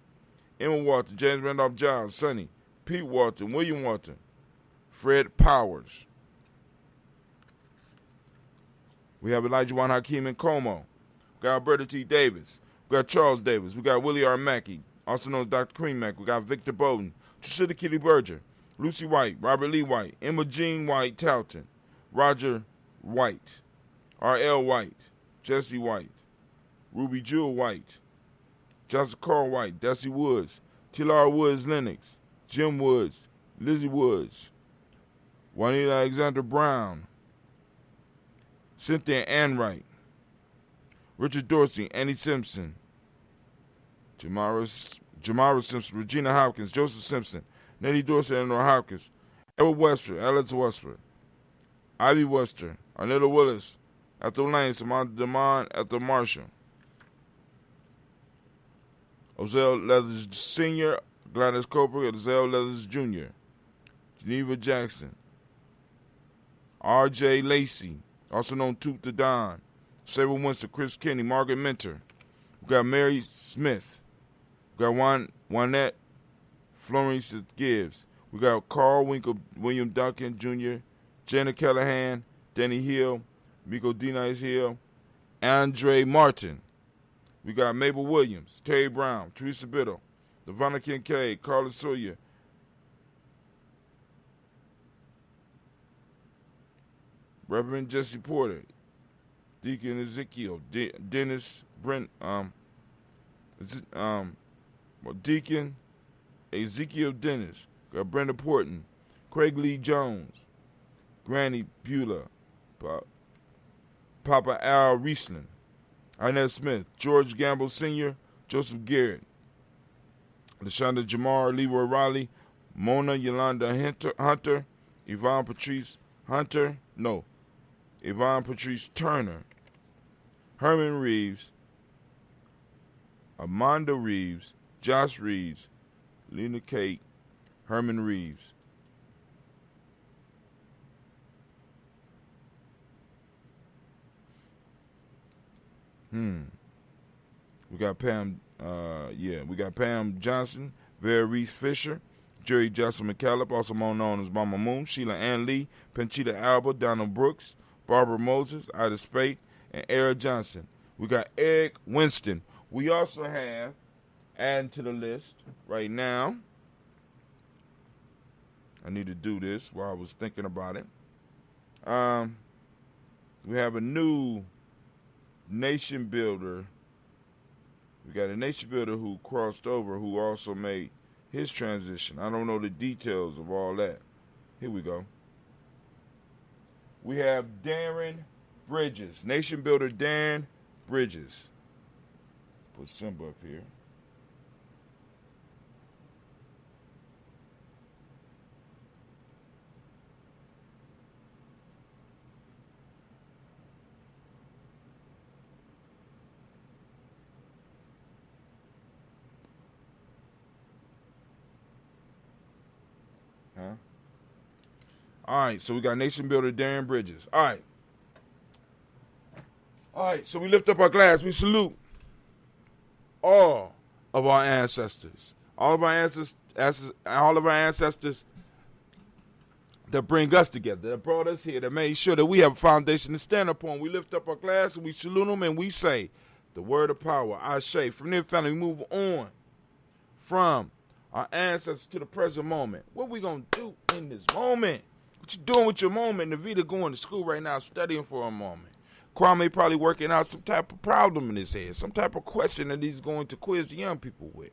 Emma Walton, James Randolph Giles, Sonny, Pete Walton, William Walton, Fred Powers. We have Elijah Juan Hakeem and Como. We got Alberta T. Davis. We got Charles Davis. We got Willie R. Mackey, also known as Dr. Cream Mack. We got Victor Bowden, Trisha Kitty Berger, Lucy White, Robert Lee White, Emma Jean White Talton, Roger White, R.L. White, Jesse White, Ruby Jewel White, Joseph Carl White, Desi Woods, T.L.R. Woods Lennox, Jim Woods, Lizzie Woods, Juanita Alexander Brown, Cynthia Anwright, Richard Dorsey, Annie Simpson, Jamara Simpson, Regina Hopkins, Joseph Simpson, Nettie Dorsey, Eleanor Hopkins, Edward Western, Alex Western, Ivy Western, Arnetta Willis, Ethel Lane, Samantha Demond, Ethel Marshall, Ozell Leathers Sr., Gladys Cooper, Ozell Leathers Jr., Geneva Jackson, R.J. Lacey, also known Toot the Don, Sarah Winston, Chris Kenny, Margaret Mentor. We got Mary Smith. We got Juanette Florence Gibbs. We got Carl Winkle, William Duncan Jr., Janet Callahan, Danny Hill, Miko D. Nice Hill, Andre Martin. We got Mabel Williams, Terry Brown, Teresa Biddle, Devonna Kincaid, Carla Sawyer, Reverend Jesse Porter, Deacon Ezekiel, Dennis Brent, Deacon Ezekiel Dennis, got Brenda Porton, Craig Lee Jones, Granny Beulah, Papa Al Riesling, Inez Smith, George Gamble Sr., Joseph Garrett, LaShonda Jamar, Leroy Riley, Mona Yolanda Hunter, Yvonne Patrice Turner, Herman Reeves, Amanda Reeves, Josh Reeves, Lena Kate, Herman Reeves. We got Pam, we got Pam Johnson, Vera Reese Fisher, Jerry Johnson McCallum, also known as Mama Moon, Sheila Ann Lee, Panchita Alba, Donald Brooks, Barbara Moses, Ida Spate, and Eric Johnson. We got Eric Winston. We also have, adding to the list right now, I need to do this while I was thinking about it. We have a new nation builder. We got a nation builder who crossed over, who also made his transition. I don't know the details of all that. Here we go. We have Darren Bridges, nation builder Darren Bridges. Put Simba up here. All right, so we got nation builder Darren Bridges. All right, so we lift up our glass. We salute all of our ancestors. All of our ancestors that bring us together, that brought us here, that made sure that we have a foundation to stand upon. We lift up our glass and we salute them and we say the word of power, Ashe. From there, family, we move on from our ancestors to the present moment. What we going to do in this moment? What you doing with your moment? Navita going to school right now studying for a moment. Kwame probably working out some type of problem in his head, some type of question that he's going to quiz the young people with.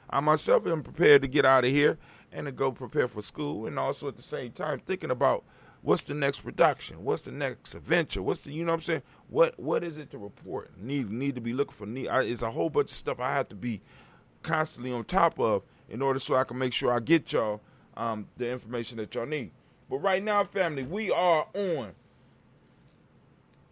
I myself am prepared to get out of here and to go prepare for school, and also at the same time thinking about what's the next production, what's the next adventure, what's the, you know what I'm saying? What is it to report? Need to be looking for. It's a whole bunch of stuff I have to be constantly on top of in order so I can make sure I get y'all the information that y'all need. But right now, family, we are on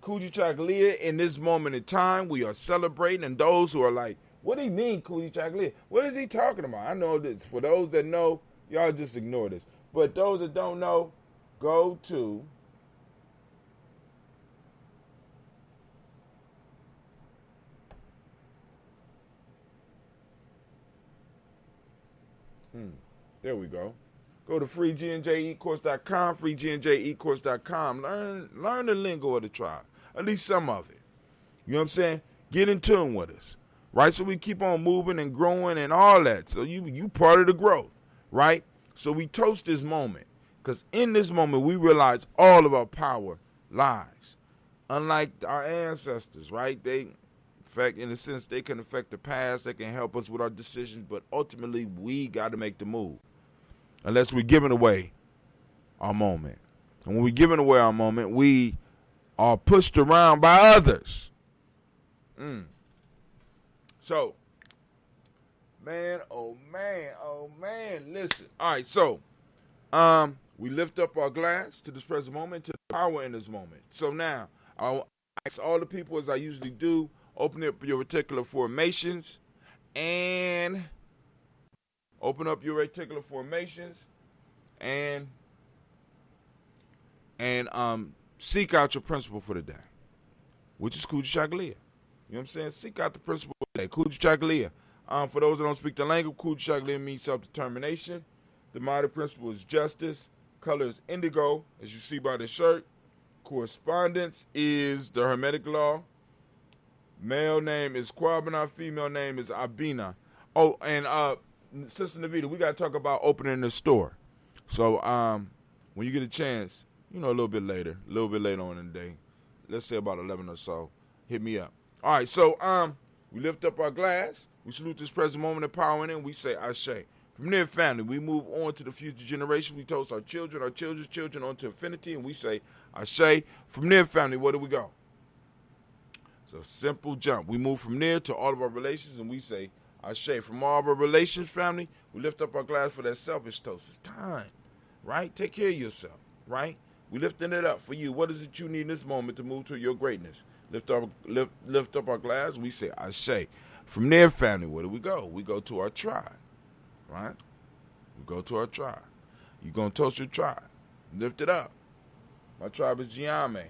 Kujichagulia. In this moment in time, we are celebrating, and those who are like, what do you mean Kujichagulia? What is he talking about? I know this. For those that know, y'all just ignore this. But those that don't know, go to there we go. Go to freegnjecourse.com, freegnjecourse.com. Learn the lingo of the tribe, at least some of it. You know what I'm saying? Get in tune with us, right? So we keep on moving and growing and all that. So you part of the growth, right? So we toast this moment, because in this moment we realize all of our power lies. Unlike our ancestors, right? They, in fact, in a sense, they can affect the past. They can help us with our decisions, but ultimately we got to make the move. Unless we're giving away our moment. And when we're giving away our moment, we are pushed around by others. So, man, oh man, listen. All right, so we lift up our glass to this present moment, to the power in this moment. So now, I'll ask all the people, as I usually do, open up your reticular formations and seek out your principle for the day, which is Kujichagulia. You know what I'm saying? Seek out the principle for the day, Kujichagulia. For those that don't speak the language, Kujichagulia means self-determination. The modern principle is justice. Color is indigo, as you see by the shirt. Correspondence is the Hermetic law. Male name is Kwabena. Female name is Abina. Oh, and Sister Navita, we got to talk about opening the store. So when you get a chance, a little bit later on in the day, let's say about 11 or so, hit me up. All right, so we lift up our glass. We salute this present moment of power in it, and we say Ashe. From there, family, we move on to the future generation. We toast our children's children on to infinity, and we say Ashe. From there, family, where do we go? So simple jump. We move from there to all of our relations, and we say Ashe. From all of our relations, family, we lift up our glass for that selfish toast. It's time, right? Take care of yourself, right? We lifting it up for you. What is it you need in this moment to move to your greatness? Lift up our glass. We say Ashe. From there, family, where do we go? We go to our tribe, right? We go to our tribe. You're going to toast your tribe. Lift it up. My tribe is Gye-Nyame.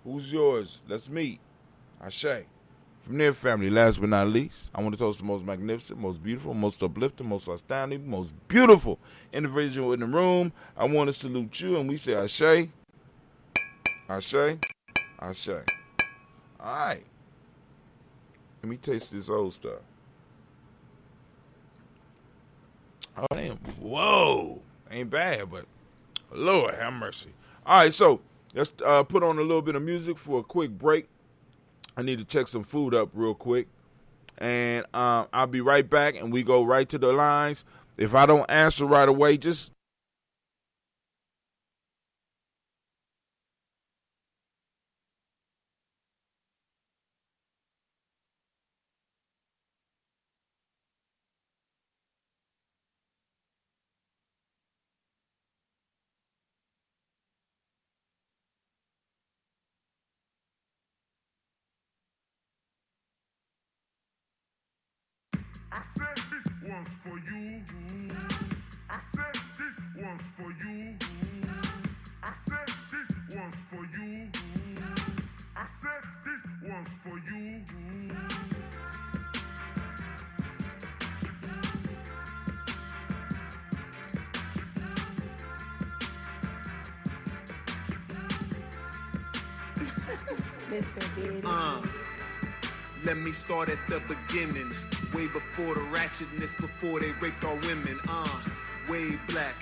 Who's yours? Let's meet. Ashe. From there, family, last but not least, I want to toast the most magnificent, most beautiful, most uplifting, most astounding, most beautiful individual in the room. I want to salute you, and we say Ashe. Ashe. Ashe. All right. Let me taste this old stuff. Oh, damn. Whoa. Ain't bad, but Lord have mercy. All right, so let's put on a little bit of music for a quick break. I need to check some food up real quick. And I'll be right back, and we go right to the lines. If I don't answer right away, just... I said this one's for you. I said this one's for you. I said this one's for you. I said this one's for you. Mr. Diddy. Let me start at the beginning. Way before the ratchetness, before they raped our women. Way black.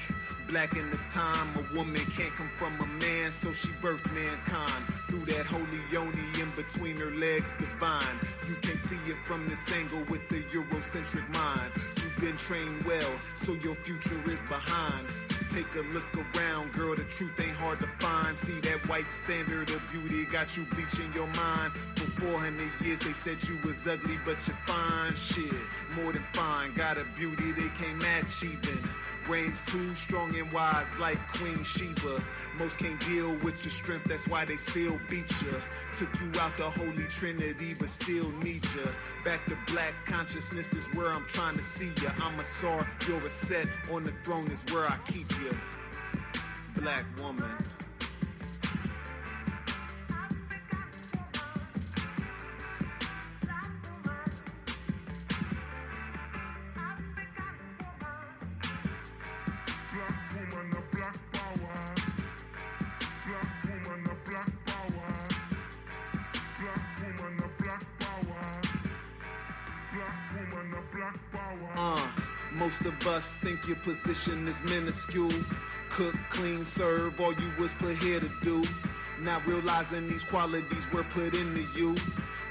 Black in the time, a woman can't come from a man, so she birthed mankind. Through that holy yoni in between her legs divine. You can't see it from this angle with the Eurocentric mind. You've been trained well, so your future is behind. Take a look around, girl, the truth ain't hard to find. See that white standard of beauty got you bleaching your mind. For 400 years they said you was ugly, but you're fine. Shit, more than fine. Got a beauty they can't match even. Brains too strong and wise like Queen Sheba. Most can't deal with your strength, that's why they still beat ya. Took you out the Holy Trinity, but still need ya. Back to black consciousness is where I'm trying to see ya. I'm a Sar, you're a set, on the throne is where I keep ya. Black woman. Most of us think your position is minuscule. Cook, clean, serve, all you was put here to do. Not realizing these qualities were put into you.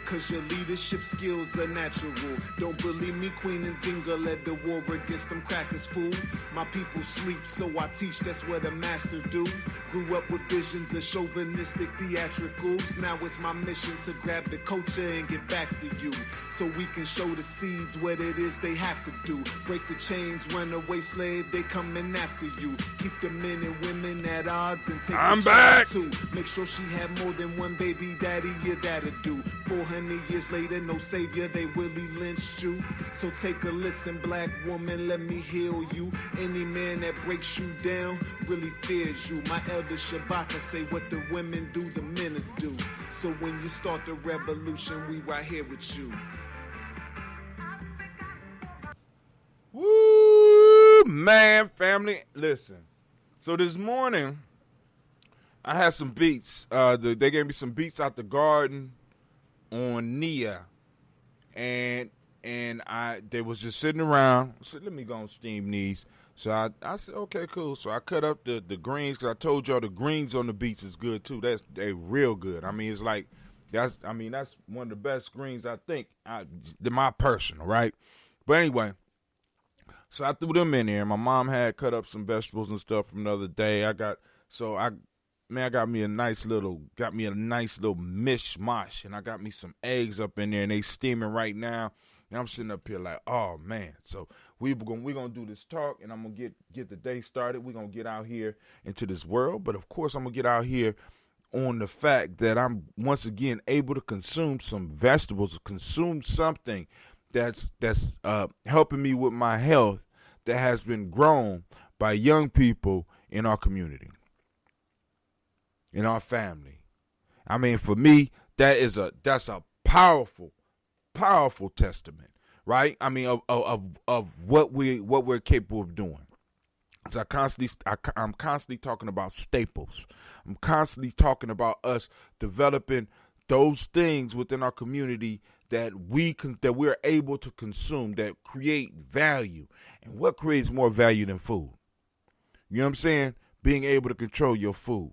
cause your leadership skills are natural. Don't believe me, Queen and Zinga led the war against them crackers, fool. My people sleep, so I teach, that's what a master do. Grew up with visions of chauvinistic theatricals. Now it's my mission to grab the culture and get back to you, so we can show the seeds what it is they have to do. Break the chains, runaway slave, they coming after you. Keep the men and women at odds and take I'm the back too. Make sure she had more than one baby daddy, yeah, that'll do. 400 years later, no savior, they Willie lynched you. So take a listen, black woman, let me heal you. Any man that breaks you down really fears you. My elder Shabaka say what the women do, the men will do. So when you start the revolution, we right here with you. Woo, man, family. Listen. So this morning, I had some beats. They gave me some beats out the garden on Nia, and they was just sitting around. I said, let me go and steam these. So I said, okay, cool. So I cut up the greens, because I told y'all the greens on the beats is good too. They real good. I mean, it's like that's one of the best greens I think. My personal, right? But anyway, so I threw them in there. My mom had cut up some vegetables and stuff from the other day. I got me a nice little mishmash, and I got me some eggs up in there, and they steaming right now. And I'm sitting up here like, oh man. So we're gonna do this talk, and I'm gonna get the day started. We're gonna get out here into this world, but of course I'm gonna get out here on the fact that I'm once again able to consume some vegetables, consume something that's helping me with my health, that has been grown by young people in our community, in our family. I mean, for me, that's a powerful testament, right? I mean, of what we're capable of doing. So I'm constantly talking about staples. I'm constantly talking about us developing those things within our community that we're able to consume, that create value. And what creates more value than food? You know what I'm saying? Being able to control your food.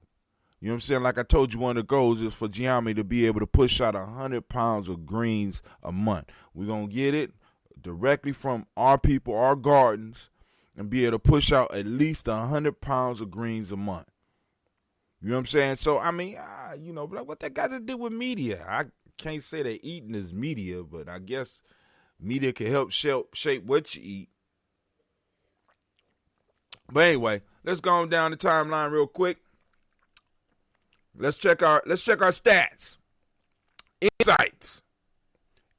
You know what I'm saying? Like I told you, one of the goals is for Gye-Nyame to be able to push out 100 pounds of greens a month. We're going to get it directly from our people, our gardens, and be able to push out at least 100 pounds of greens a month. You know what I'm saying? So, I mean, like what that got to do with media? I can't say that eating is media, but I guess media can help shape what you eat. But anyway, let's go on down the timeline real quick. Let's check our stats.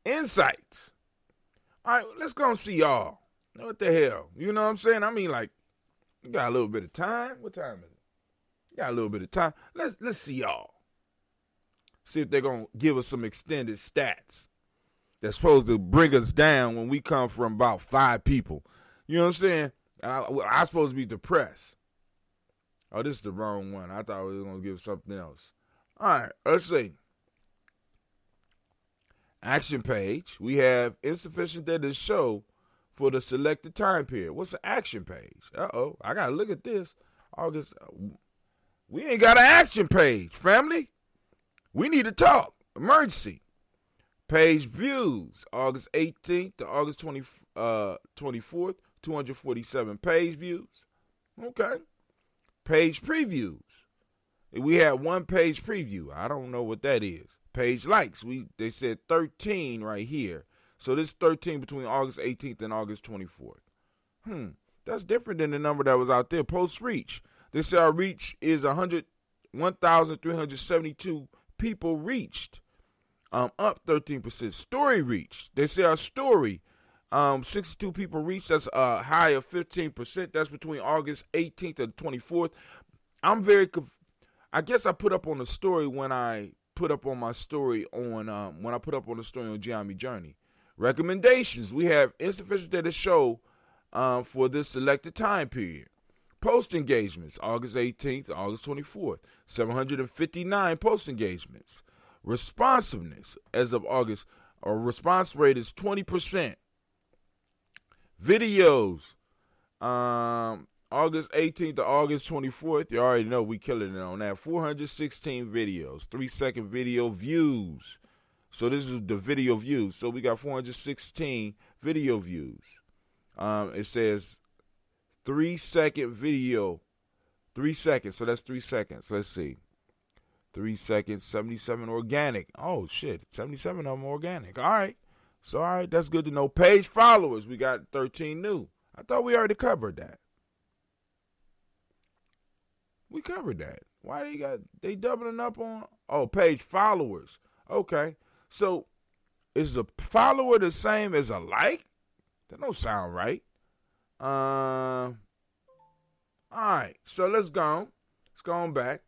Insights. All right, let's go and see y'all. What the hell? You know what I'm saying? I mean, like, you got a little bit of time. What time is it? You got a little bit of time. Let's see y'all. See if they're going to give us some extended stats that's supposed to bring us down when we come from about 5 people. You know what I'm saying? I'm supposed to be depressed. Oh, this is the wrong one. I thought we were going to give something else. All right, let's see. Action page. We have insufficient data to show for the selected time period. What's the action page? Uh-oh, I got to look at this. August. We ain't got an action page, family. We need to talk. Emergency. Page views. August 18th to August 24th. 247 page views. Okay. Page previews. We had 1 page preview. I don't know what that is. Page likes. They said 13 right here. So this is 13 between August 18th and August 24th. That's different than the number that was out there. Post reach. They say our reach is 1,372 people reached. Up 13%. Story reach. They say our story, 62 people reached. That's a high of 15%. That's between August 18th and 24th. I'm very I guess I put up on the story when I put up on my story on Gye-Nyame Journey. Recommendations. We have insufficient data show for this selected time period. Post engagements, August 18th to August 24th. 759 post engagements. Responsiveness as of August, our response rate is 20%. Videos, August 18th to August 24th. You already know we killing it on that. 416 videos, 3-second video views. So this is the video views. So we got 416 video views. It says 3-second video. 3 seconds. So that's 3 seconds. Let's see. 3 seconds, 77 organic. Oh, shit. 77 of them organic. All right. So, all right. That's good to know. Page followers. We got 13 new. I thought we already covered that. We covered that. Why they doubling up on? Oh, page followers. Okay. So, is a follower the same as a like? That don't sound right. All right. So, let's go on. Let's go on back.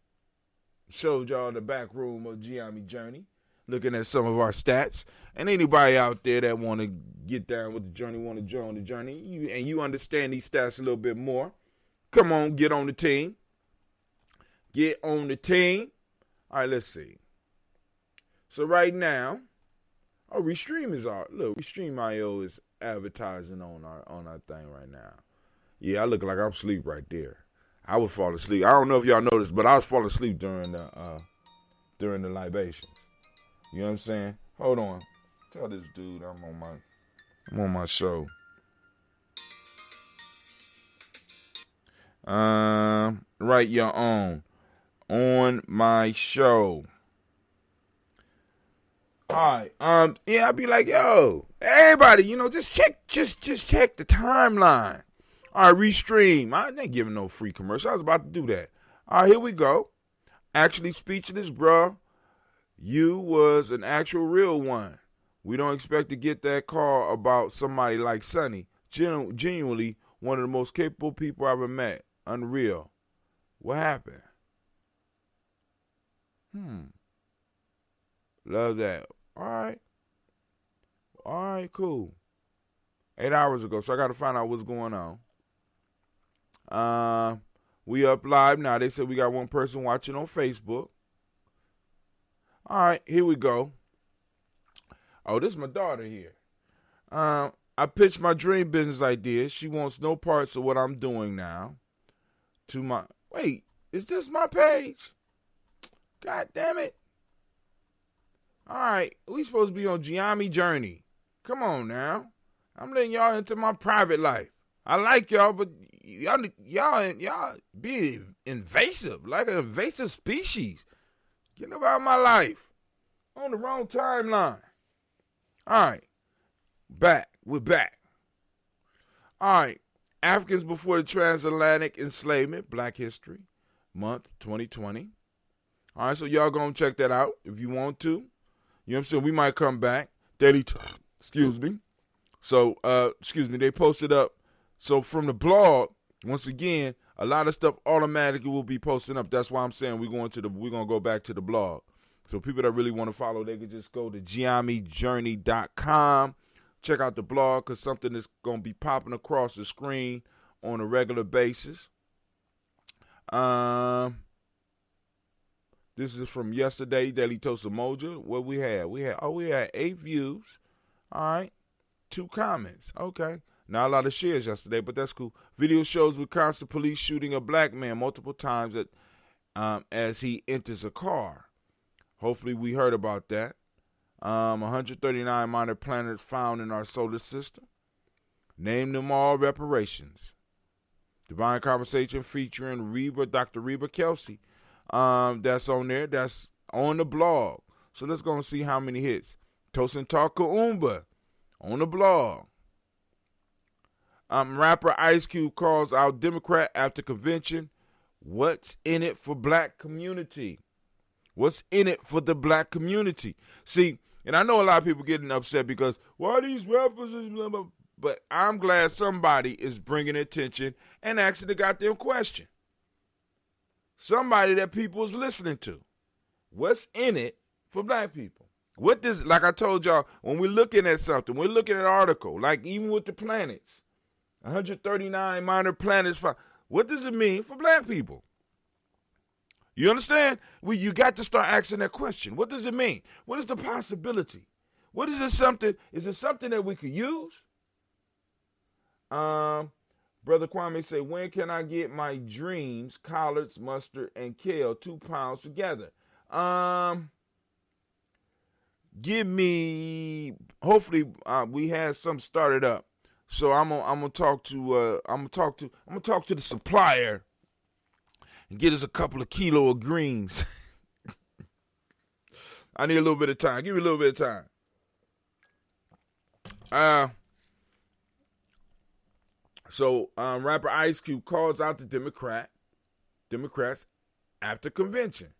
Showed y'all the back room of Gye-Nyame Journey, looking at some of our stats. And anybody out there that want to get down with the journey, want to join the journey, you understand these stats a little bit more, come on, get on the team. Get on the team. All right, let's see. So right now, Restream is Restream.io is advertising on our thing right now. Yeah, I look like I'm asleep right there. I would fall asleep. I don't know if y'all noticed, but I was falling asleep during the libations. You know what I'm saying? Hold on. Tell this dude I'm on my show. Write your own on my show. All right. Yeah, I'd be like, yo, everybody, just check the timeline. All right, Restream. I ain't giving no free commercial. I was about to do that. All right, here we go. Actually speechless, bro. You was an actual real one. We don't expect to get that call about somebody like Sonny. Genuinely one of the most capable people I ever met. Unreal. What happened? Love that. All right, cool. 8 hours ago, so I got to find out what's going on. We up live now. They said we got one person watching on Facebook. All right, here we go. Oh, this is my daughter here. I pitched my dream business idea. She wants no parts of what I'm doing now. Wait, is this my page? God damn it. All right, we supposed to be on Gye-Nyame Journey. Come on now. I'm letting y'all into my private life. I like y'all, but y'all be invasive, like an invasive species. Get about my life. On the wrong timeline. All right. We're back. All right. Africans before the transatlantic enslavement, Black History Month 2020. All right, so y'all gonna check that out if you want to. You know what I'm saying? We might come back. Excuse me. So, they posted up. So from the blog, once again, a lot of stuff automatically will be posting up. That's why I'm saying we're gonna go back to the blog. So people that really want to follow, they can just go to GyeNyameJourney.com. Check out the blog because something is gonna be popping across the screen on a regular basis. This is from yesterday, Daily Toast Emoji. What we had? We had 8 views. All right. 2 comments. Okay. Not a lot of shares yesterday, but that's cool. Video shows Wisconsin police shooting a black man multiple times as he enters a car. Hopefully we heard about that. 139 minor planets found in our solar system. Name them all reparations. Divine Conversation featuring Dr. Reba Kelsey. That's on there. That's on the blog. So let's go and see how many hits. Toast&Talk Kaumba on the blog. Rapper Ice Cube calls out Democrat after convention. What's in it for black community? What's in it for the black community? See, and I know a lot of people getting upset because why these rappers is blah, blah, but I'm glad somebody is bringing attention and asking the goddamn question. Somebody that people is listening to. What's in it for black people? What does, like I told y'all, when we're looking at something, we're looking at an article, like even with the planets, 139 minor planets. What does it mean for black people? You understand? You got to start asking that question. What does it mean? What is the possibility? What is it something? Is it something that we could use? Brother Kwame say, when can I get my dreams, collards, mustard, and kale, 2 pounds together? give me. Hopefully, we had some started up. So I'm gonna talk to the supplier and get us a couple of kilo of greens. I need a little bit of time. Give me a little bit of time. So rapper Ice Cube calls out the Democrats after convention,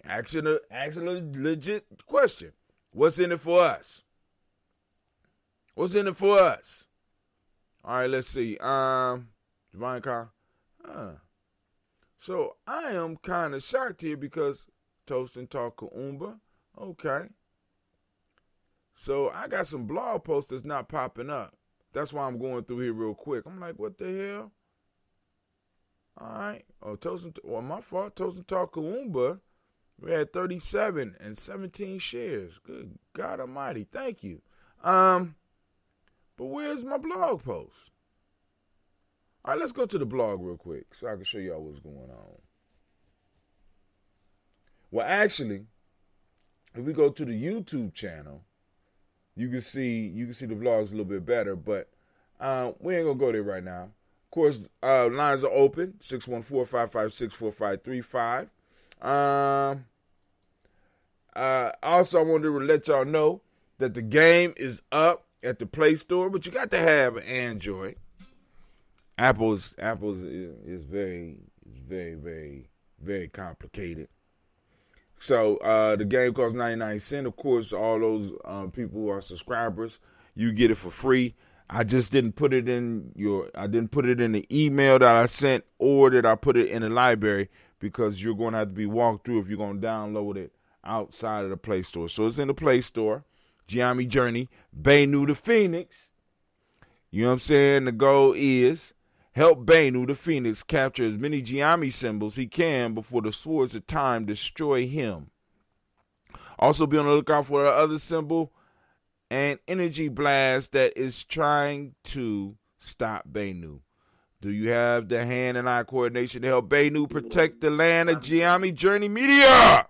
asking a legit question: what's in it for us? What's in it for us? All right, let's see. Divine Car. So I am kind of shocked here because Toast&Talk Kuumba. Okay. So I got some blog posts that's not popping up. That's why I'm going through here real quick. I'm like, what the hell? All right. Oh, my fault. Toast&Talk Kuumba. We had 37 and 17 shares. Good God Almighty. Thank you. But where's my blog post? All right, let's go to the blog real quick so I can show y'all what's going on. Well, actually, if we go to the YouTube channel, you can see the vlogs a little bit better, but we ain't gonna go there right now. Of course, lines are open, 614-556-4535. Also, I wanted to let y'all know that the game is up at the Play Store, but you got to have an Android. Apple's is very, very, very, very complicated. So the game costs 99 cents. Of course, all those people who are subscribers, you get it for free. I just didn't put it in the email that I sent, or did I put it in the library, because you're going to have to be walked through if you're going to download it outside of the Play Store. So it's in the Play Store. Gye-Nyame Journey, Benu the Phoenix. You know what I'm saying? The goal is help Benu the Phoenix capture as many Gye-Nyame symbols he can before the swords of time destroy him. Also be on the lookout for the other symbol, an energy blast that is trying to stop Benu. Do you have the hand and eye coordination to help Benu protect the land of Gye-Nyame Journey Media?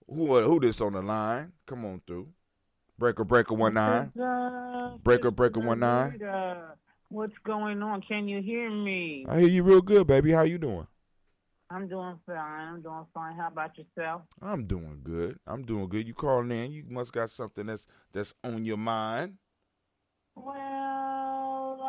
Who this on the line? Come on through. Breaker 19. Breaker 19. What's going on? Can you hear me? I hear you real good, baby. How you doing? I'm doing fine. How about yourself? I'm doing good. You calling in? You must got something that's on your mind. Well,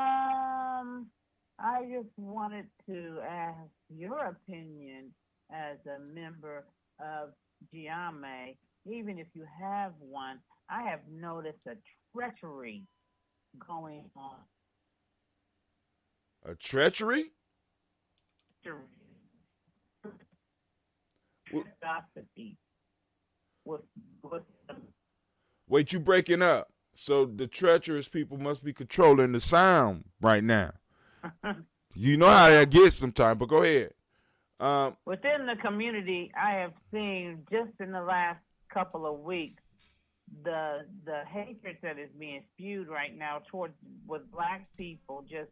I just wanted to ask your opinion as a member of Gye-Nyame. Even if you have one, I have noticed a treachery going on. A treachery? Wait, you breaking up. So the treacherous people must be controlling the sound right now. You know how that gets sometimes, but go ahead. Within the community, I have seen just in the last couple of weeks the hatred that is being spewed right now with black people just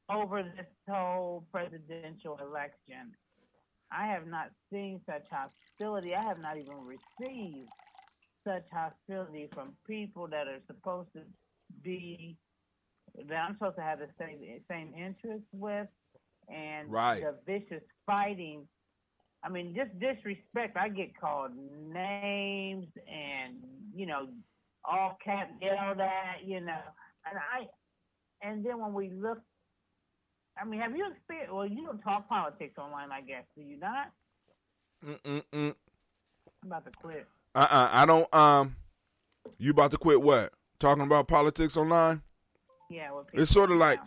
over this whole presidential election. I have not seen such hostility. I have not even received such hostility from people that are supposed to be, that I'm supposed to have the same interests with, and right. The vicious fighting. I mean, just disrespect. I get called names and, all cat yelled at, and then when we look, I mean, have you experienced, well, you don't talk politics online, I guess, do you not? I'm about to quit. I don't, you about to quit what? Talking about politics online? Yeah. It's sort of like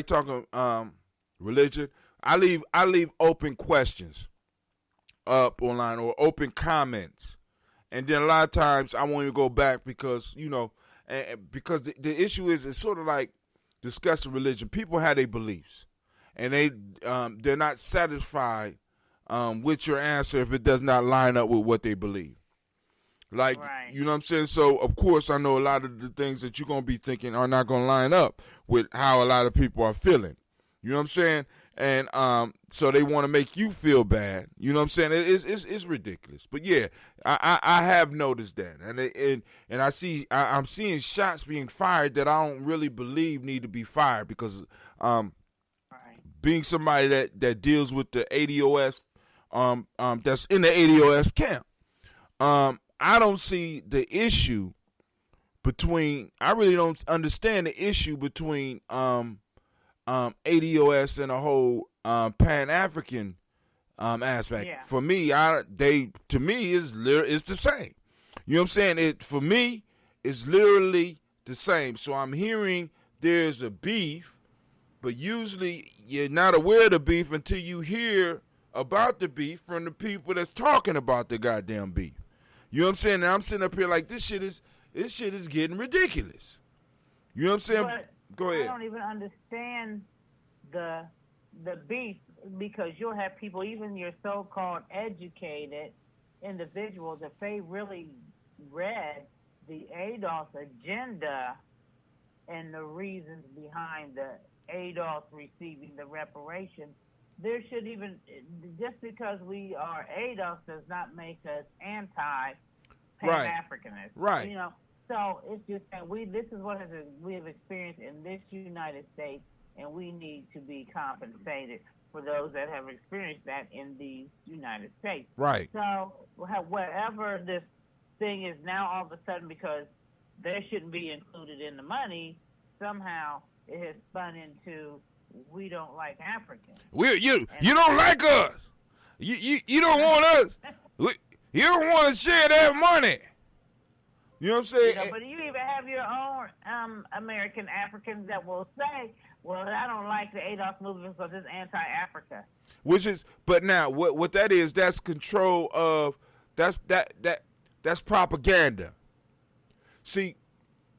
talking, religion. I leave open questions up online or open comments. And then a lot of times I won't even go back because, because the issue is it's sort of like discussing religion. People have their beliefs, and they're not satisfied with your answer if it does not line up with what they believe. Like, right. You know what I'm saying? So, of course, I know a lot of the things that you're going to be thinking are not going to line up with how a lot of people are feeling. You know what I'm saying? And so they want to make you feel bad. You know what I'm saying? It's ridiculous. But yeah, I have noticed that, and I'm seeing shots being fired that I don't really believe need to be fired because being somebody that deals with the ADOS, that's in the ADOS camp, I don't see the issue between. I really don't understand the issue between ADOS and the whole Pan-African aspect. Yeah. For me, to me it's the same. You know what I'm saying? For me, it's literally the same. So I'm hearing there's a beef, but usually you're not aware of the beef until you hear about the beef from the people that's talking about the goddamn beef. You know what I'm saying? And I'm sitting up here like this shit is getting ridiculous. You know what I'm saying? But go ahead. I don't even understand the beef because you'll have people, even your so-called educated individuals, if they really read the ADOS agenda and the reasons behind the ADOS receiving the reparations, there should even, just because we are ADOS does not make us anti-Pan-Africanist. Right. You know, so it's just that this is what we have experienced in this United States, and we need to be compensated for those that have experienced that in the United States. Right. So whatever this thing is now, all of a sudden, because they shouldn't be included in the money, somehow it has spun into we don't like Africans. You don't like us. You don't want us. You don't want to share that money. You know what I'm saying? You know, but you even have your own American Africans that will say, well, I don't like the ADOS movement because it's anti-Africa. But now what that is, that's control of, that's propaganda. See,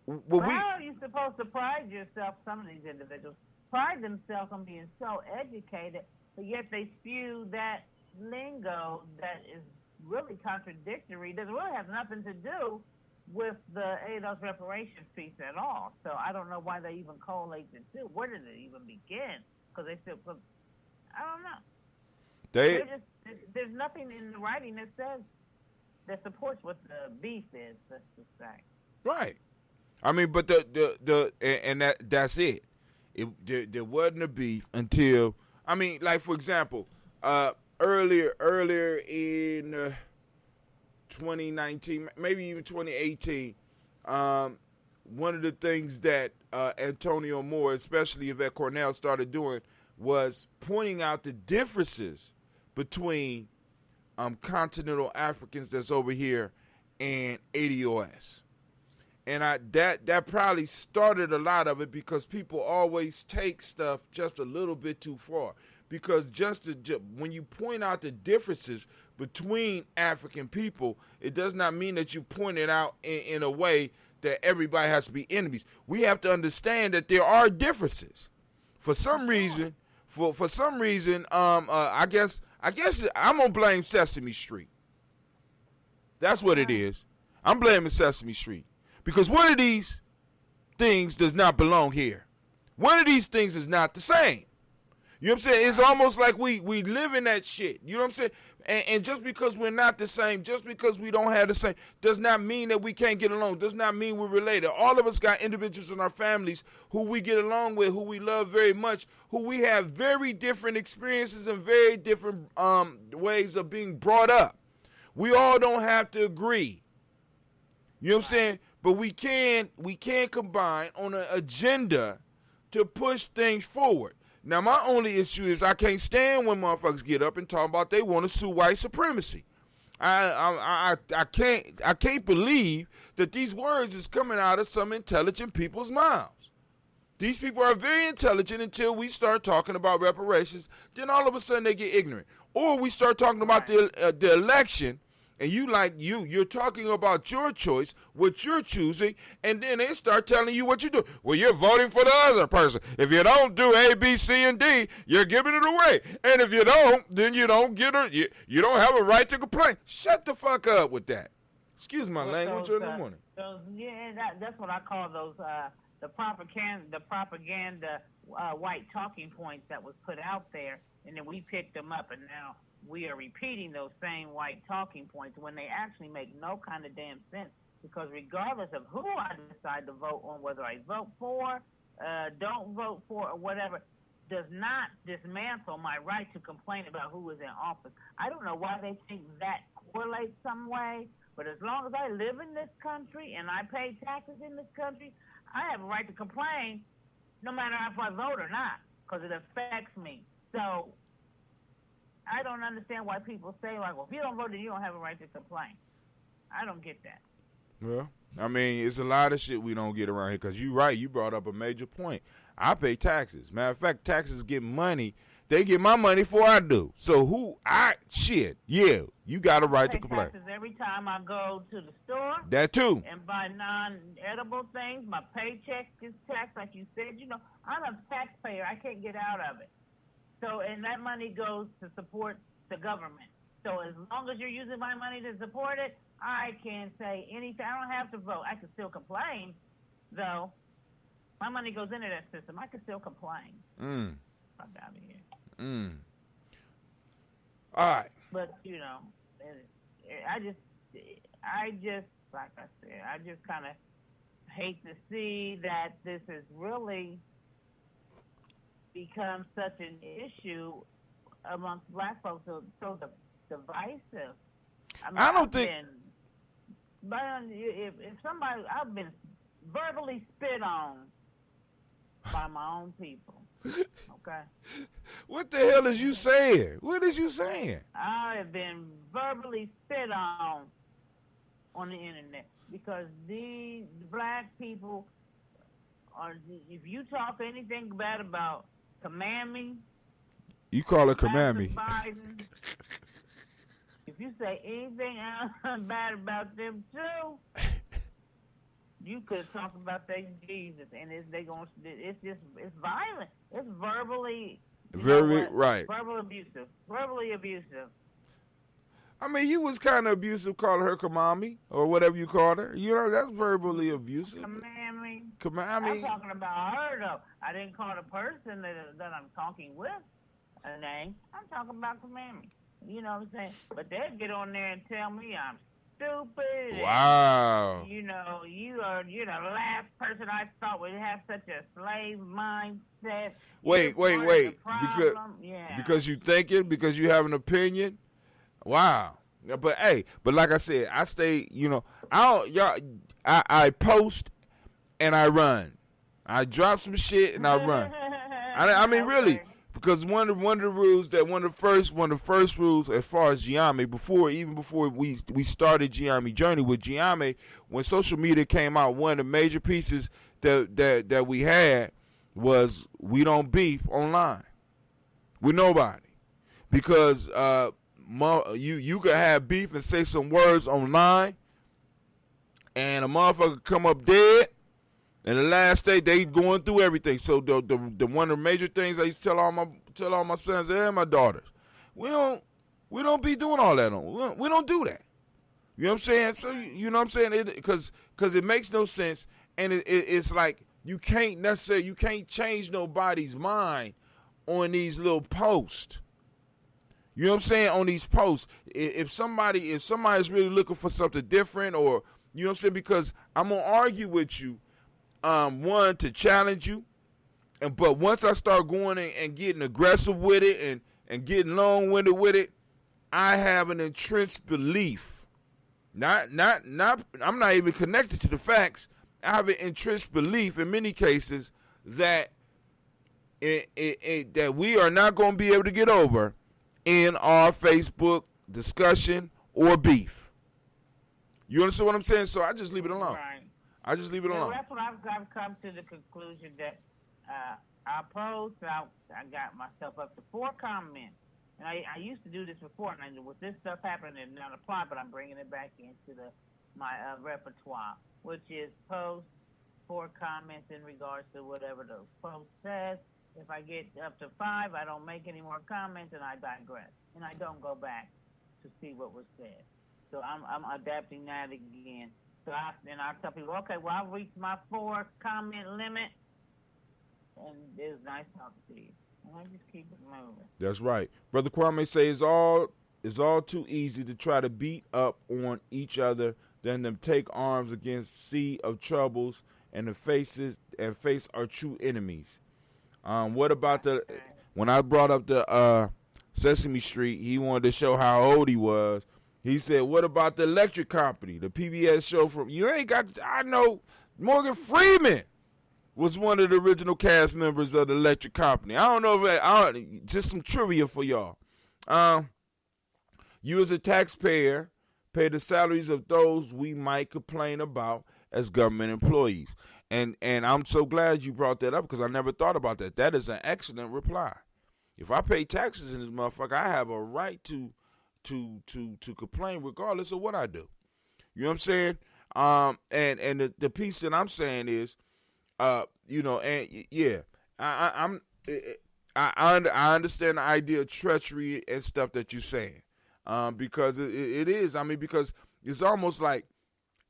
you're supposed to pride yourself, some of these individuals pride themselves on being so educated, but yet they spew that lingo that is really contradictory, that really has nothing to do with the ADOS reparations piece at all. So I don't know why they even collate the two. Where did it even begin? Because they still, I don't know. There's nothing in the writing that says, that supports what the beef is, let's just say. Right. I mean, but that's it. There wasn't a beef until, I mean, like for example, earlier in 2019, maybe even 2018, one of the things that Antonio Moore, especially Yvette Cornell, started doing was pointing out the differences between continental Africans that's over here and ADOS. And that probably started a lot of it because people always take stuff just a little bit too far. Because when you point out the differences between African people, it does not mean that you point it out in a way that everybody has to be enemies. We have to understand that there are differences. For some reason, I guess I'm gonna blame Sesame Street. That's what it is. I'm blaming Sesame Street. Because one of these things does not belong here. One of these things is not the same. You know what I'm saying? It's almost like we live in that shit. You know what I'm saying? And just because we're not the same, just because we don't have the same, does not mean that we can't get along. Does not mean we're related. All of us got individuals in our families who we get along with, who we love very much, who we have very different experiences and very different ways of being brought up. We all don't have to agree. You know what I'm saying? But we can combine on an agenda to push things forward. Now, my only issue is I can't stand when motherfuckers get up and talk about they want to sue white supremacy. I can't believe that these words is coming out of some intelligent people's mouths. These people are very intelligent until we start talking about reparations. Then all of a sudden they get ignorant. Or we start talking about the election. And you're talking about your choice, what you're choosing, and then they start telling you what you do. Well, you're voting for the other person. If you don't do A, B, C, and D, you're giving it away. And if you don't, then you don't get it. You don't have a right to complain. Shut the fuck up with that. Excuse my language in the morning. That's what I call those propaganda white talking points that was put out there, and then we picked them up, and now we are repeating those same white talking points when they actually make no kind of damn sense. Because regardless of who I decide to vote on, whether I vote for, don't vote for, or whatever, does not dismantle my right to complain about who is in office. I don't know why they think that correlates some way, but as long as I live in this country and I pay taxes in this country, I have a right to complain no matter if I vote or not, because it affects me. So I don't understand why people say, like, well, if you don't vote, then you don't have a right to complain. I don't get that. Well, I mean, it's a lot of shit we don't get around here, because you're right. You brought up a major point. I pay taxes. Matter of fact, taxes get money. They get my money before I do. So you got a right to complain. I pay taxes every time I go to the store. That too. And buy non-edible things. My paycheck is taxed, like you said. You know, I'm a taxpayer. I can't get out of it. So, and that money goes to support the government. So as long as you're using my money to support it, I can say anything. I don't have to vote. I can still complain, though. My money goes into that system. I can still complain. I'm out of here. All right. But, you know, I just, like I said, I just kind of hate to see that this has really become such an issue amongst black folks, so divisive. I don't think... But if somebody, I've been verbally spit on by my own people. Okay. What the hell is you saying? What is you saying? I have been verbally spit on the internet because these black people are. If you talk anything bad about Kamami, you call it Kamami. Biden, if you say anything bad about them too, you could talk about their Jesus, and it's violent. It's verbally, right. Verbally abusive. I mean, you was kind of abusive calling her Kamami or whatever you called her. You know, that's verbally abusive. Kamami. I'm talking about her though. I didn't call the person that I'm talking with a name. I'm talking about Kamami. You know what I'm saying? But they'll get on there and tell me I'm stupid. Wow. And, you know, you're the last person I thought would have such a slave mindset. Wait. Because you think it? Because you have an opinion? Wow. But like I said, I stay, you know, I post and I run. I drop some shit and I run. I mean, really. Because one of the rules that one of the first rules as far as Gye-Nyame, before we started Gye-Nyame Journey with Gye-Nyame, when social media came out, one of the major pieces that we had was we don't beef online with nobody, because you could have beef and say some words online, and a motherfucker come up dead. And the last day they going through everything. So the one of the major things I used to tell all my sons and my daughters, we don't be doing all that. We don't do that. You know what I'm saying? So you know what I'm saying? Because it makes no sense, and it's like you can't change nobody's mind on these little posts. You know what I'm saying? On these posts, if somebody's really looking for something different, or you know what I'm saying, because I'm gonna argue with you. One, to challenge you, but once I start going and getting aggressive with it and getting long-winded with it, I have an entrenched belief. I'm not even connected to the facts. I have an entrenched belief in many cases that that we are not going to be able to get over in our Facebook discussion or beef. You understand what I'm saying? So I just leave it alone. Right. I just leave it alone. That's what I've come to the conclusion that I post. I got myself up to 4 comments. And I used to do this before, and with this stuff happening, it did not apply, but I'm bringing it back into my repertoire, which is post 4 comments in regards to whatever the post says. If I get up to 5, I don't make any more comments, and I digress. And I don't go back to see what was said. So I'm adapting that again. So I tell people, okay, well, I've reached my 4-comment limit, and it was nice talking to you. And I just keep it moving. That's right. Brother Kwame say it's all too easy to try to beat up on each other than to take arms against sea of troubles and face our true enemies. What about when I brought up the Sesame Street, he wanted to show how old he was. He said, what about the electric company, the PBS show I know Morgan Freeman was one of the original cast members of the electric company. I don't know if just some trivia for y'all. You as a taxpayer pay the salaries of those we might complain about as government employees. And I'm so glad you brought that up because I never thought about that. That is an excellent reply. If I pay taxes in this motherfucker, I have a right to complain regardless of what I do. You know what I'm saying? And the piece that I'm saying is, I understand the idea of treachery and stuff that you're saying, because it is. I mean, because it's almost like,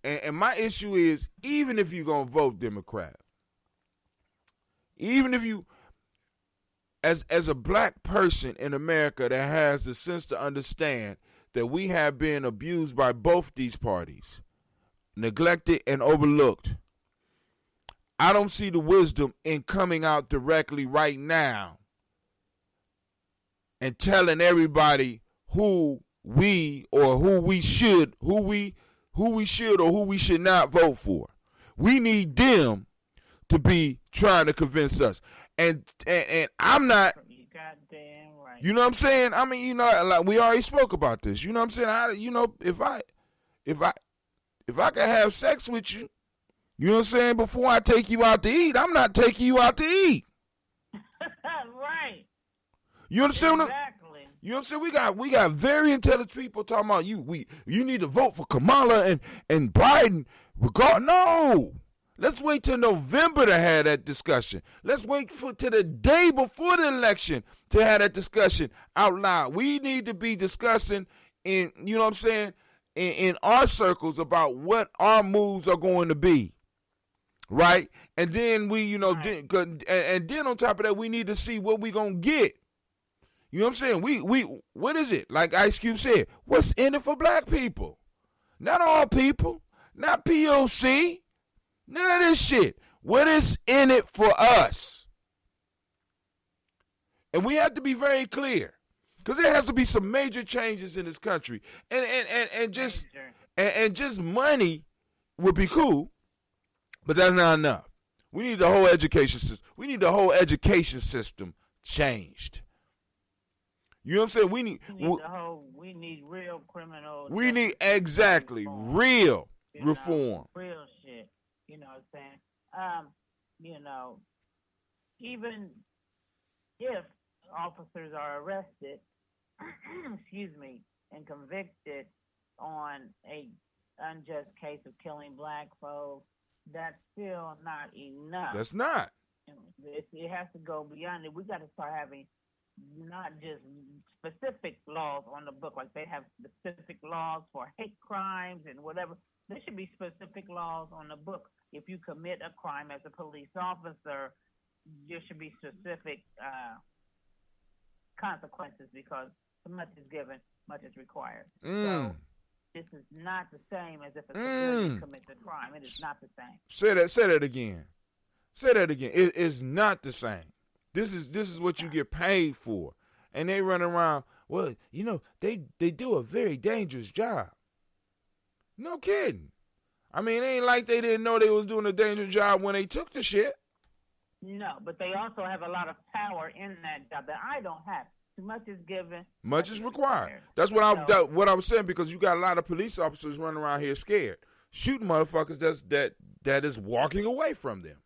and my issue is, even if you're gonna vote Democrat, even if you, as a black person in America that has the sense to understand that we have been abused by both these parties, neglected and overlooked, I don't see the wisdom in coming out directly right now and telling everybody who we should or who we should not vote for. We need them to be trying to convince us. And I'm not. You goddamn right. You know what I'm saying? I mean, like we already spoke about this. You know what I'm saying? If I can have sex with you, you know what I'm saying, before I take you out to eat, I'm not taking you out to eat. Right. You understand? Exactly. You know what I'm saying? We got very intelligent people talking about you need to vote for Kamala and Biden. No. Let's wait till November to have that discussion. Let's wait till the day before the election to have that discussion out loud. We need to be discussing in, you know what I'm saying, in our circles about what our moves are going to be. Right? And then right. And then on top of that, we need to see what we going to get. You know what I'm saying? We what is it? Like Ice Cube said, what's in it for black people? Not all people. Not POC. None of this shit. What is in it for us? And we have to be very clear, because there has to be some major changes in this country, and just money would be cool, but that's not enough. We need the whole education system. We need the whole education system changed. You know what I'm saying? We need real criminal. We need exactly real reform. Real shit. You know what I'm saying? Even if officers are arrested, excuse me, and convicted on a unjust case of killing black folks, that's still not enough. That's not. It has to go beyond it. We got to start having not just specific laws on the book, like they have specific laws for hate crimes and whatever. There should be specific laws on the book. If you commit a crime as a police officer, there should be specific consequences, because much is given, much is required. So this is not the same as if a civilian commits a crime. It is not the same. Say that again. Say that again. It is not the same. This is what you get paid for. And they run around, well, they do a very dangerous job. No kidding. I mean, it ain't like they didn't know they was doing a dangerous job when they took the shit. No, but they also have a lot of power in that job that I don't have. Too much is given. Much is required. That's what I was saying, because you got a lot of police officers running around here scared, shooting motherfuckers that is walking away from them.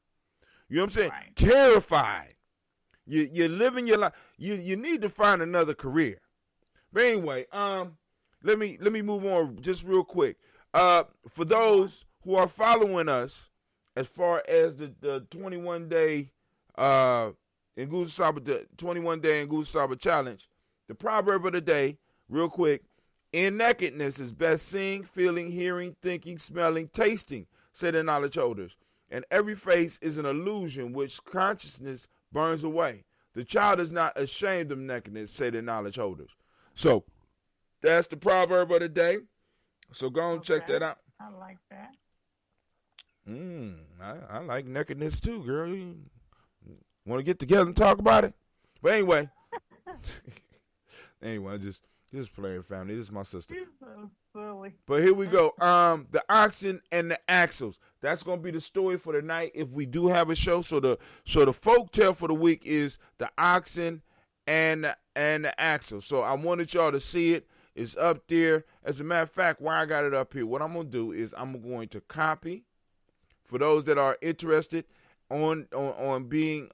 You know what I'm saying? Right. Terrified. You're living your life. You need to find another career. But anyway, let me move on just real quick. For those who are following us, as far as the 21-day the 21-day Ngusa Saba challenge, the proverb of the day, real quick, In nakedness is best seeing, feeling, hearing, thinking, smelling, tasting, say the knowledge holders. And every face is an illusion which consciousness burns away. The child is not ashamed of nakedness, say the knowledge holders. So that's the proverb of the day. So go and check that out. I like that. I like nakedness too, girl. You want to get together and talk about it? But anyway, just playing, family. This is my sister. But here we go. The oxen and the axles. That's gonna be the story for the night if we do have a show. So the folk tale for the week is the oxen and the axle. So I wanted y'all to see it. It's up there. As a matter of fact, why I got it up here, what I'm gonna do is I'm going to copy. For those that are interested on being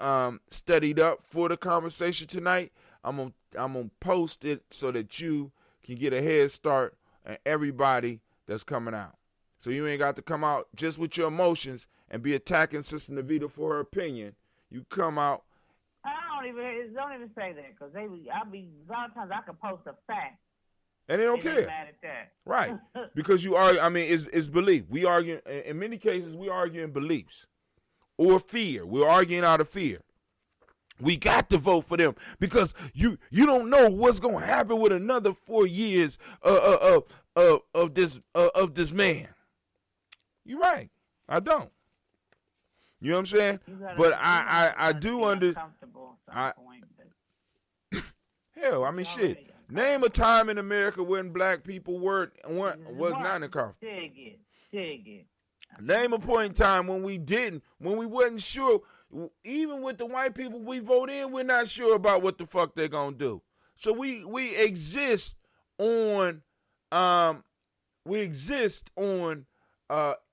studied up for the conversation tonight, I'm gonna post it so that you can get a head start on everybody that's coming out. So you ain't got to come out just with your emotions and be attacking Sister Navita for her opinion. You come out. Don't even say that, because a lot of times I can post a fact. And they don't care. Mad at that. Right. Because you argue, it's belief. We argue, in many cases, we argue in beliefs or fear. We're arguing out of fear. We got to vote for them because you don't know what's going to happen with another 4 years of this man. You're right. I don't. You know what I'm saying? But I do understand. Hell, I mean, shit. Name a time in America when black people was not uncomfortable. Dig it. Name a point in time when we wasn't sure. Even with the white people we vote in, we're not sure about what the fuck they're gonna do. So we exist on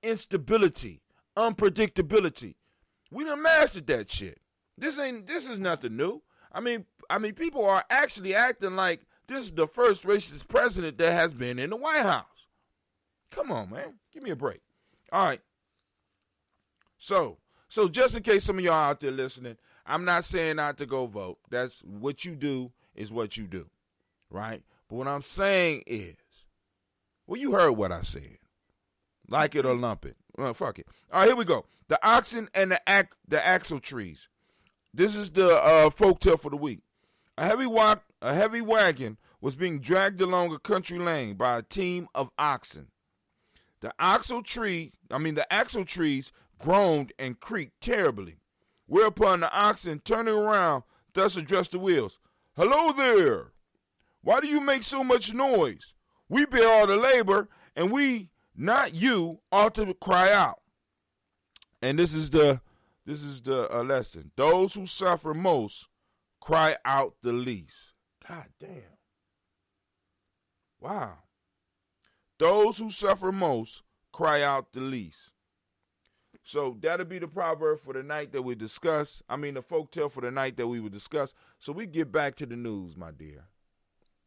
instability, unpredictability. We done mastered that shit. This is nothing new. I mean, people are actually acting like this is the first racist president that has been in the White House. Come on, man. Give me a break. All right. So just in case some of y'all out there listening, I'm not saying not to go vote. That's what you do is what you do, right? But what I'm saying is, well, you heard what I said. Like it or lump it. Well, fuck it. All right, here we go. The oxen and the axle trees. This is the folk tale for the week. A heavy wagon was being dragged along a country lane by a team of oxen. The axle trees groaned and creaked terribly, whereupon the oxen, turning around, thus addressed the wheels. "Hello there! Why do you make so much noise? We bear all the labor, and we, not you, ought to cry out." And this is the lesson. Those who suffer most cry out the least. God damn. Wow. Those who suffer most cry out the least. So that'll be the proverb for the night that we discuss. The folk tale for the night that we would discuss. So we get back to the news, my dear.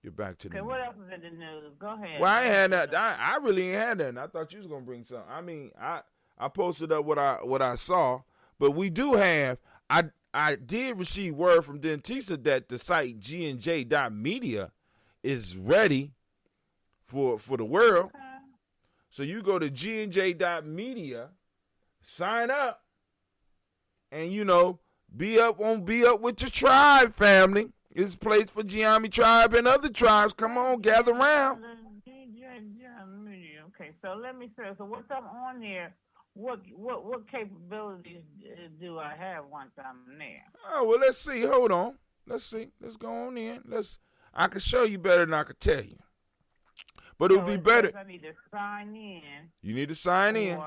Get back to the news. Okay, what else is in the news? Go ahead. Well, I ain't had that. I really ain't had that. I thought you was gonna bring something. I posted up what I saw, but we do have. I did receive word from Dentista that the site Gye-Nyame is ready for the world. Okay. So you go to Gye-Nyame, sign up, and be up with your tribe, family. It's a place for Gye-Nyame tribe and other tribes. Come on, gather around. Okay, so let me say. So what's up on there? What capabilities do I have once I'm there? Oh, well, let's see. Hold on. Let's see. Let's go on in. I can show you better than I could tell you. But it would be better. I need to sign in. You need to sign in.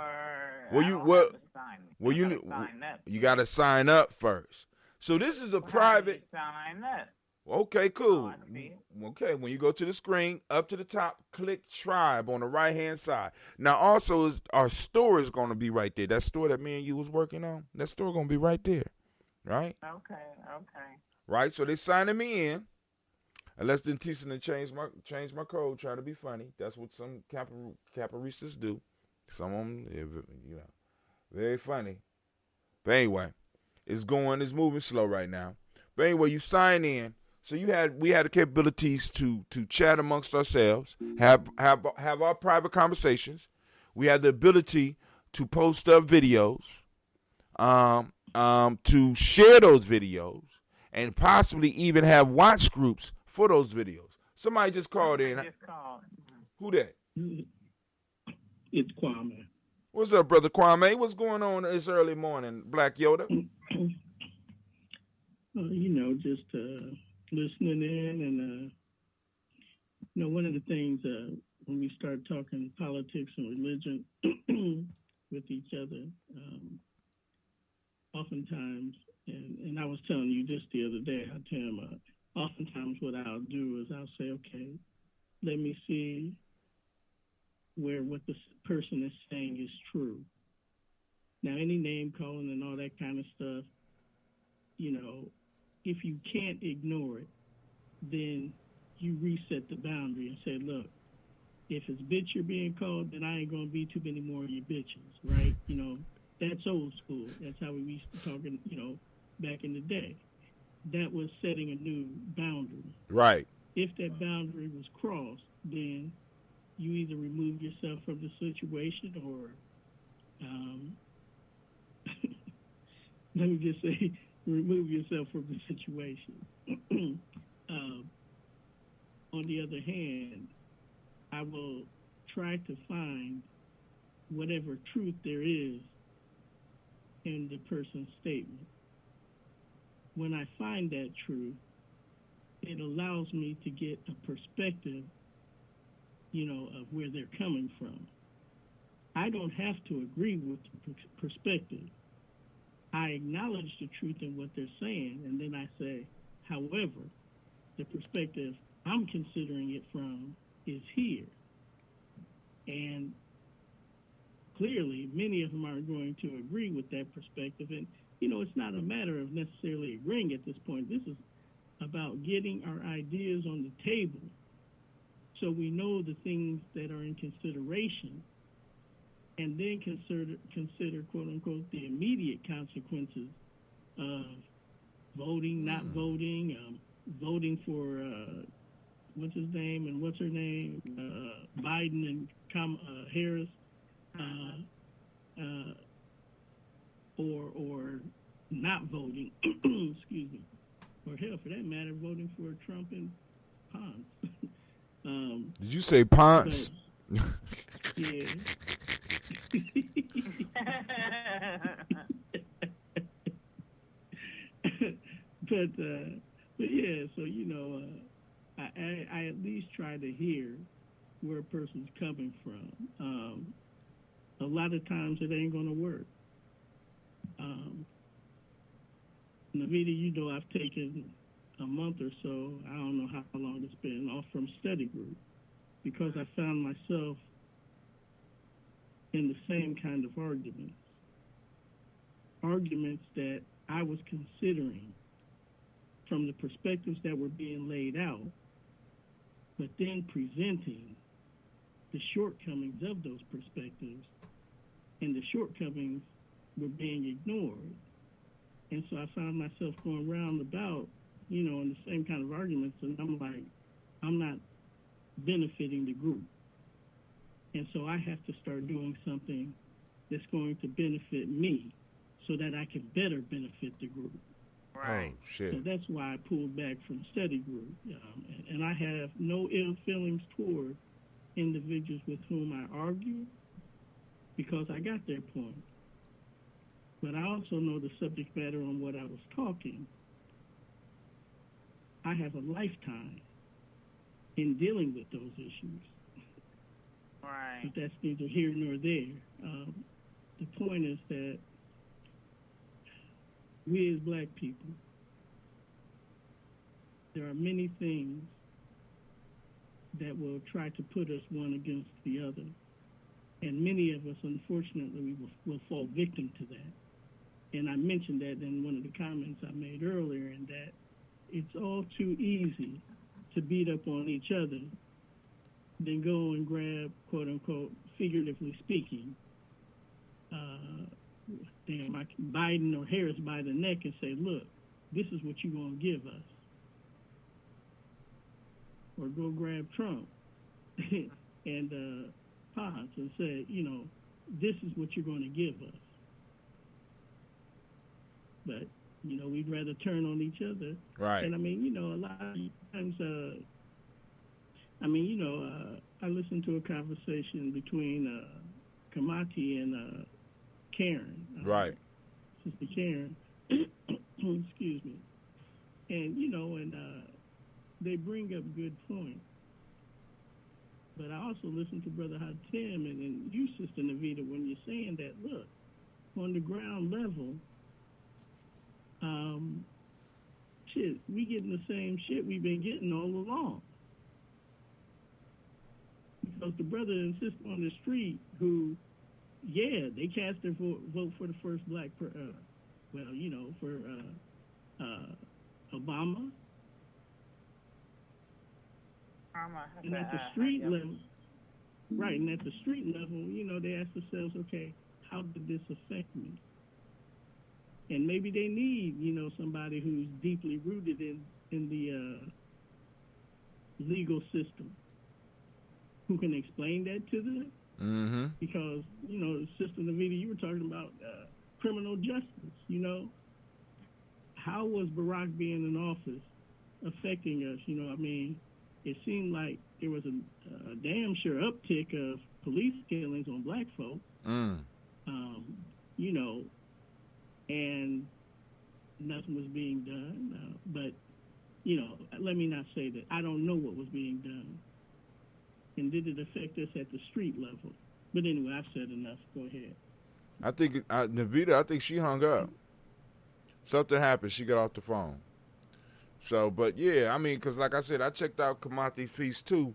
You got to sign up first. So this is a private. Sign up. Okay, cool. Okay, when you go to the screen, up to the top, click Tribe on the right-hand side. Now, also, our store is going to be right there. That store that me and you was working on, that store going to be right there, right? Okay. Right, so they signing me in. Unless they're teaching to change my code, trying to be funny. That's what some caparistas do. Some of them, very funny. But anyway, it's moving slow right now. But anyway, you sign in. So we had the capabilities to chat amongst ourselves, have our private conversations. We had the ability to post up videos, to share those videos, and possibly even have watch groups for those videos. Somebody just called in. Who that? It's Kwame. What's up, brother Kwame? What's going on this early morning, Black Yoda? Just listening in, and one of the things when we start talking politics and religion with each other, oftentimes, and I was telling you just the other day, I tell him, oftentimes what I'll do is I'll say, okay, let me see what this person is saying is true. Now, any name calling and all that kind of stuff, if you can't ignore it, then you reset the boundary and say, look, if it's bitch you're being called, then I ain't going to be too many more of your bitches, right? That's old school. That's how we used to talk, back in the day. That was setting a new boundary. Right. If that boundary was crossed, then you either remove yourself from the situation or, let me just say, remove yourself from the situation. On the other hand, I will try to find whatever truth there is in the person's statement. When I find that truth, it allows me to get a perspective, of where they're coming from. I don't have to agree with the perspective. I acknowledge the truth in what they're saying, and then I say, however, the perspective I'm considering it from is here. And clearly, many of them are going to agree with that perspective. And, it's not a matter of necessarily agreeing at this point. This is about getting our ideas on the table so we know the things that are in consideration, and then consider quote unquote, the immediate consequences of voting, not voting, voting for what's his name and what's her name, Biden and Harris, or not voting, excuse me, or hell, for that matter, voting for Trump and Pence. Did you say Ponce? Yeah. but yeah, so I at least try to hear where a person's coming from. A lot of times it ain't gonna work. Navita, I've taken a month or so, I don't know how long it's been, off from study group because I found myself in the same kind of arguments that I was considering from the perspectives that were being laid out, but then presenting the shortcomings of those perspectives, and the shortcomings were being ignored. And so I found myself going roundabout, in the same kind of arguments, and I'm like, I'm not benefiting the group. And so I have to start doing something that's going to benefit me so that I can better benefit the group. Right. Oh, shit. So that's why I pulled back from study group. And I have no ill feelings toward individuals with whom I argue because I got their point. But I also know the subject matter on what I was talking. I have a lifetime in dealing with those issues. Right. But that's neither here nor there. The point is that we as black people, there are many things that will try to put us one against the other. And many of us, unfortunately, will fall victim to that. And I mentioned that in one of the comments I made earlier, in that it's all too easy to beat up on each other than go and grab, quote unquote, figuratively speaking, Biden or Harris by the neck and say, look, this is what you're going to give us. or go grab Trump and pause and say, this is what you're going to give us. But, we'd rather turn on each other. Right. And, a lot of times, I listened to a conversation between Kamati and Karen. Right. Sister Karen. Excuse me. And, they bring up good points. But I also listen to Brother Hatem and you, Sister Navita, when you're saying that, look, on the ground level, we getting the same shit we've been getting all along. Because the brother and sister on the street who, they cast their vote for the first black, for Obama. And at the street level, right, and at the street level, they ask themselves, okay, how did this affect me? And maybe they need, somebody who's deeply rooted in the legal system who can explain that to them. Mm-hmm. Because, Sister Navita, you were talking about criminal justice, How was Barack being in office affecting us? It seemed like there was a damn sure uptick of police killings on black folk. And nothing was being done. But, let me not say that. I don't know what was being done. And did it affect us at the street level? But anyway, I've said enough. Go ahead. I think, Navita, I think she hung up. Something happened. She got off the phone. So, but yeah, because like I said, I checked out Kamati's piece too.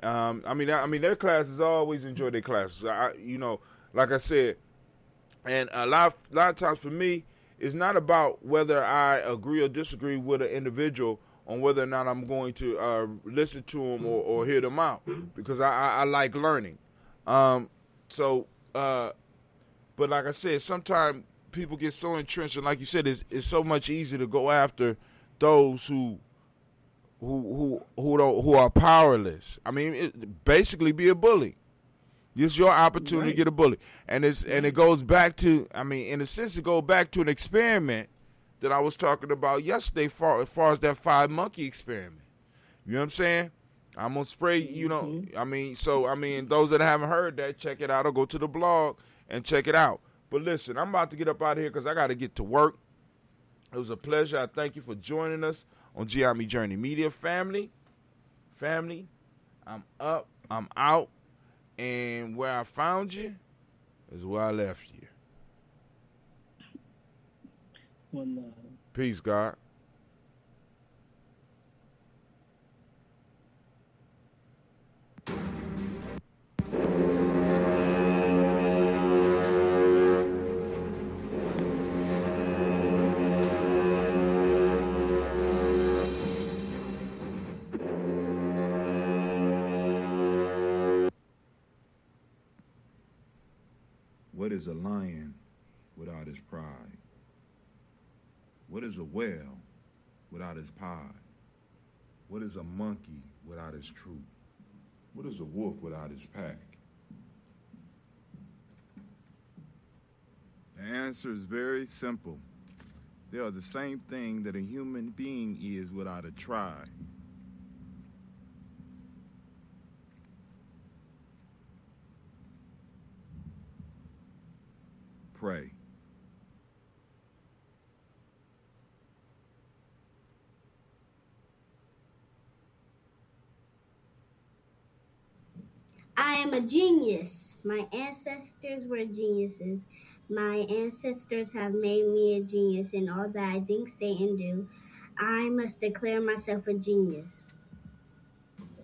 Their classes, I always enjoy their classes. Like I said, and a lot of times for me, it's not about whether I agree or disagree with an individual on whether or not I'm going to listen to them or hear them out, because I like learning. But like I said, sometimes people get so entrenched, and like you said, it's so much easier to go after those who are powerless. Basically be a bully. It's your opportunity to get a bully. And it goes back to, in a sense, it goes back to an experiment that I was talking about yesterday as far as that 5-monkey experiment. You know what I'm saying? I'm going to spray, those that haven't heard that, check it out or go to the blog and check it out. But listen, I'm about to get up out of here because I got to get to work. It was a pleasure. I thank you for joining us on Gye-Nyame Journey Media. Family, I'm up, I'm out, and where I found you is where I left you. One love. Peace, God. What is a lion without his pride? What is a whale without his pod? What is a monkey without his troop? What is a wolf without his pack? The answer is very simple. They are the same thing that a human being is without a tribe. Pray. I am a genius. My ancestors were geniuses. My ancestors have made me a genius in all that I think, say, and do. I must declare myself a genius.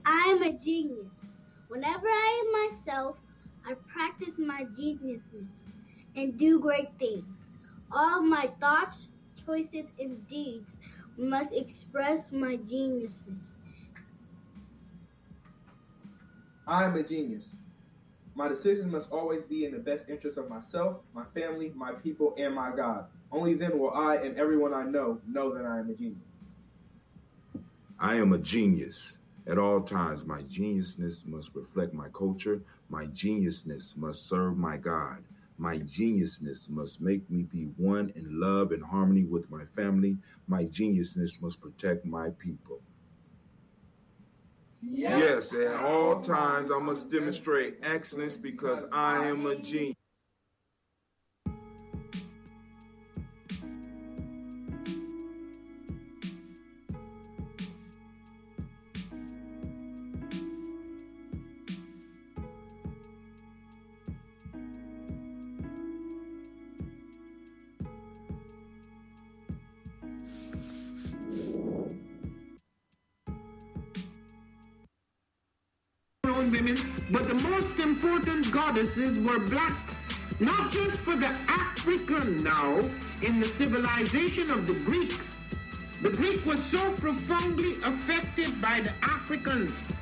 I am a genius. Whenever I am myself, I practice my geniusness and do great things. All my thoughts, choices, and deeds must express my geniusness. I am a genius. My decisions must always be in the best interest of myself, my family, my people, and my God. Only then will I and everyone I know that I am a genius. I am a genius At all times, my geniusness must reflect my culture. My geniusness must serve my God. My geniusness must make me be one in love and harmony with my family. My geniusness must protect my people. Yes, at all times I must demonstrate excellence because I am a genius. Women, but the most important goddesses were black, not just for the African now in the civilization of the Greeks. The Greek was so profoundly affected by the Africans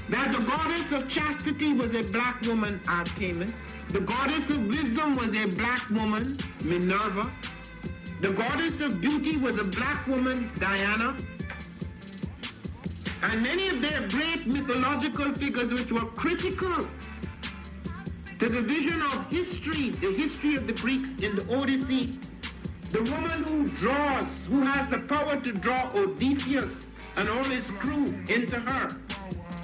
that the goddess of chastity was a black woman, Artemis. The goddess of wisdom was a black woman, Minerva. The goddess of beauty was a black woman, Diana. And many of their great mythological figures which were critical to the vision of history, the history of the Greeks in the Odyssey, the woman who has the power to draw Odysseus and all his crew into her,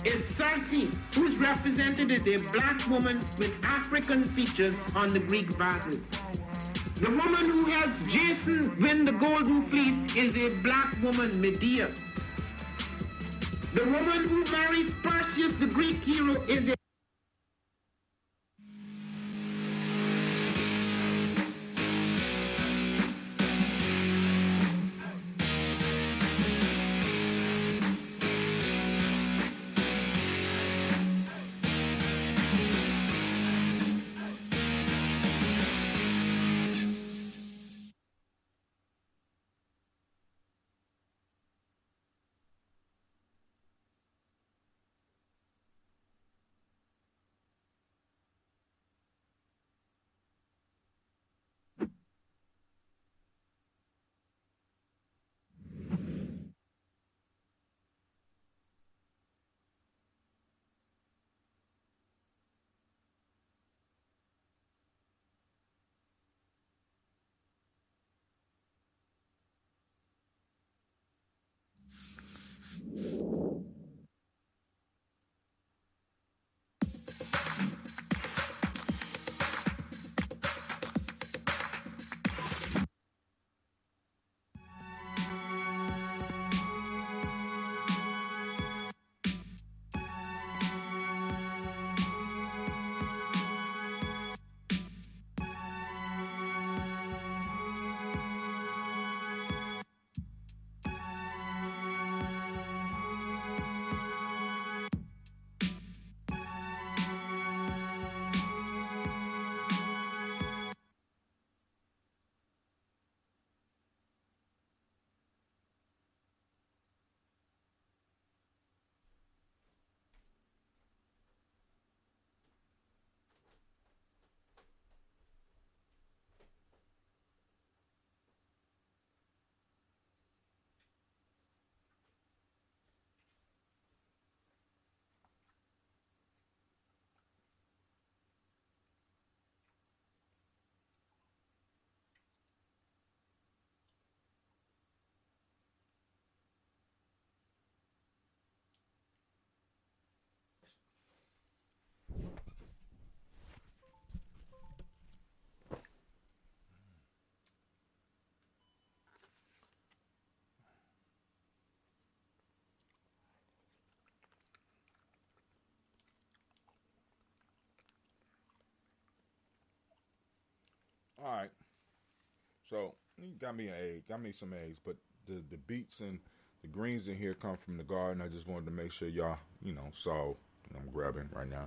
is Circe, who is represented as a black woman with African features on the Greek vases. The woman who helps Jason win the Golden Fleece is a black woman, Medea. The woman who marries Perseus, the Greek hero, is a All right. So you got me an egg, got me some eggs, but the beets and the greens in here come from the garden. I just wanted to make sure y'all, saw. I'm grabbing right now.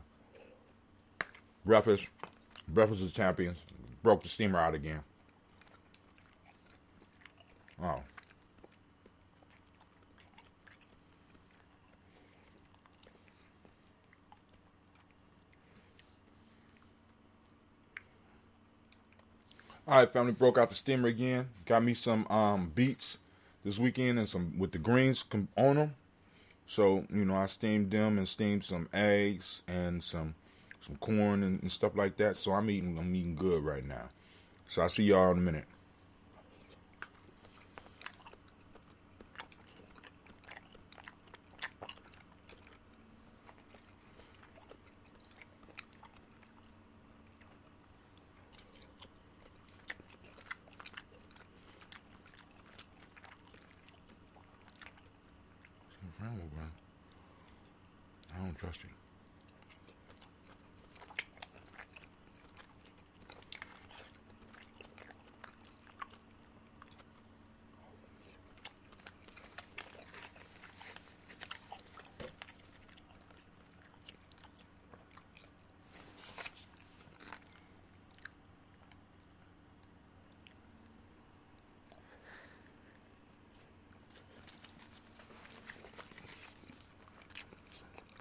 Breakfast of champions. Broke the steamer out again. Oh. All right, family, broke out the steamer again. Got me some beets this weekend and some with the greens on them. So, I steamed them and steamed some eggs and some corn and stuff like that. So I'm eating good right now. So I'll see y'all in a minute. I don't trust you.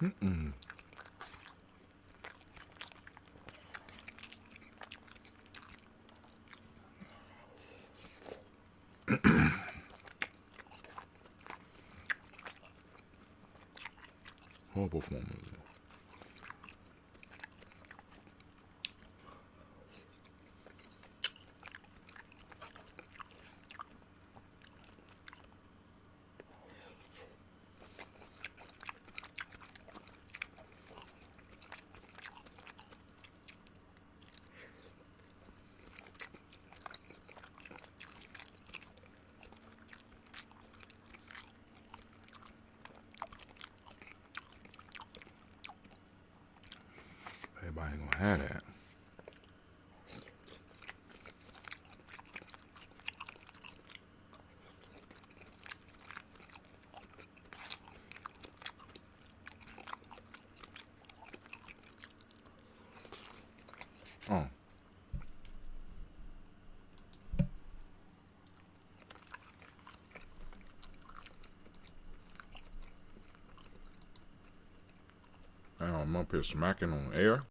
Mm-mm. Horrible formula. Everybody ain't gonna have that. Oh. I'm up here smacking on air.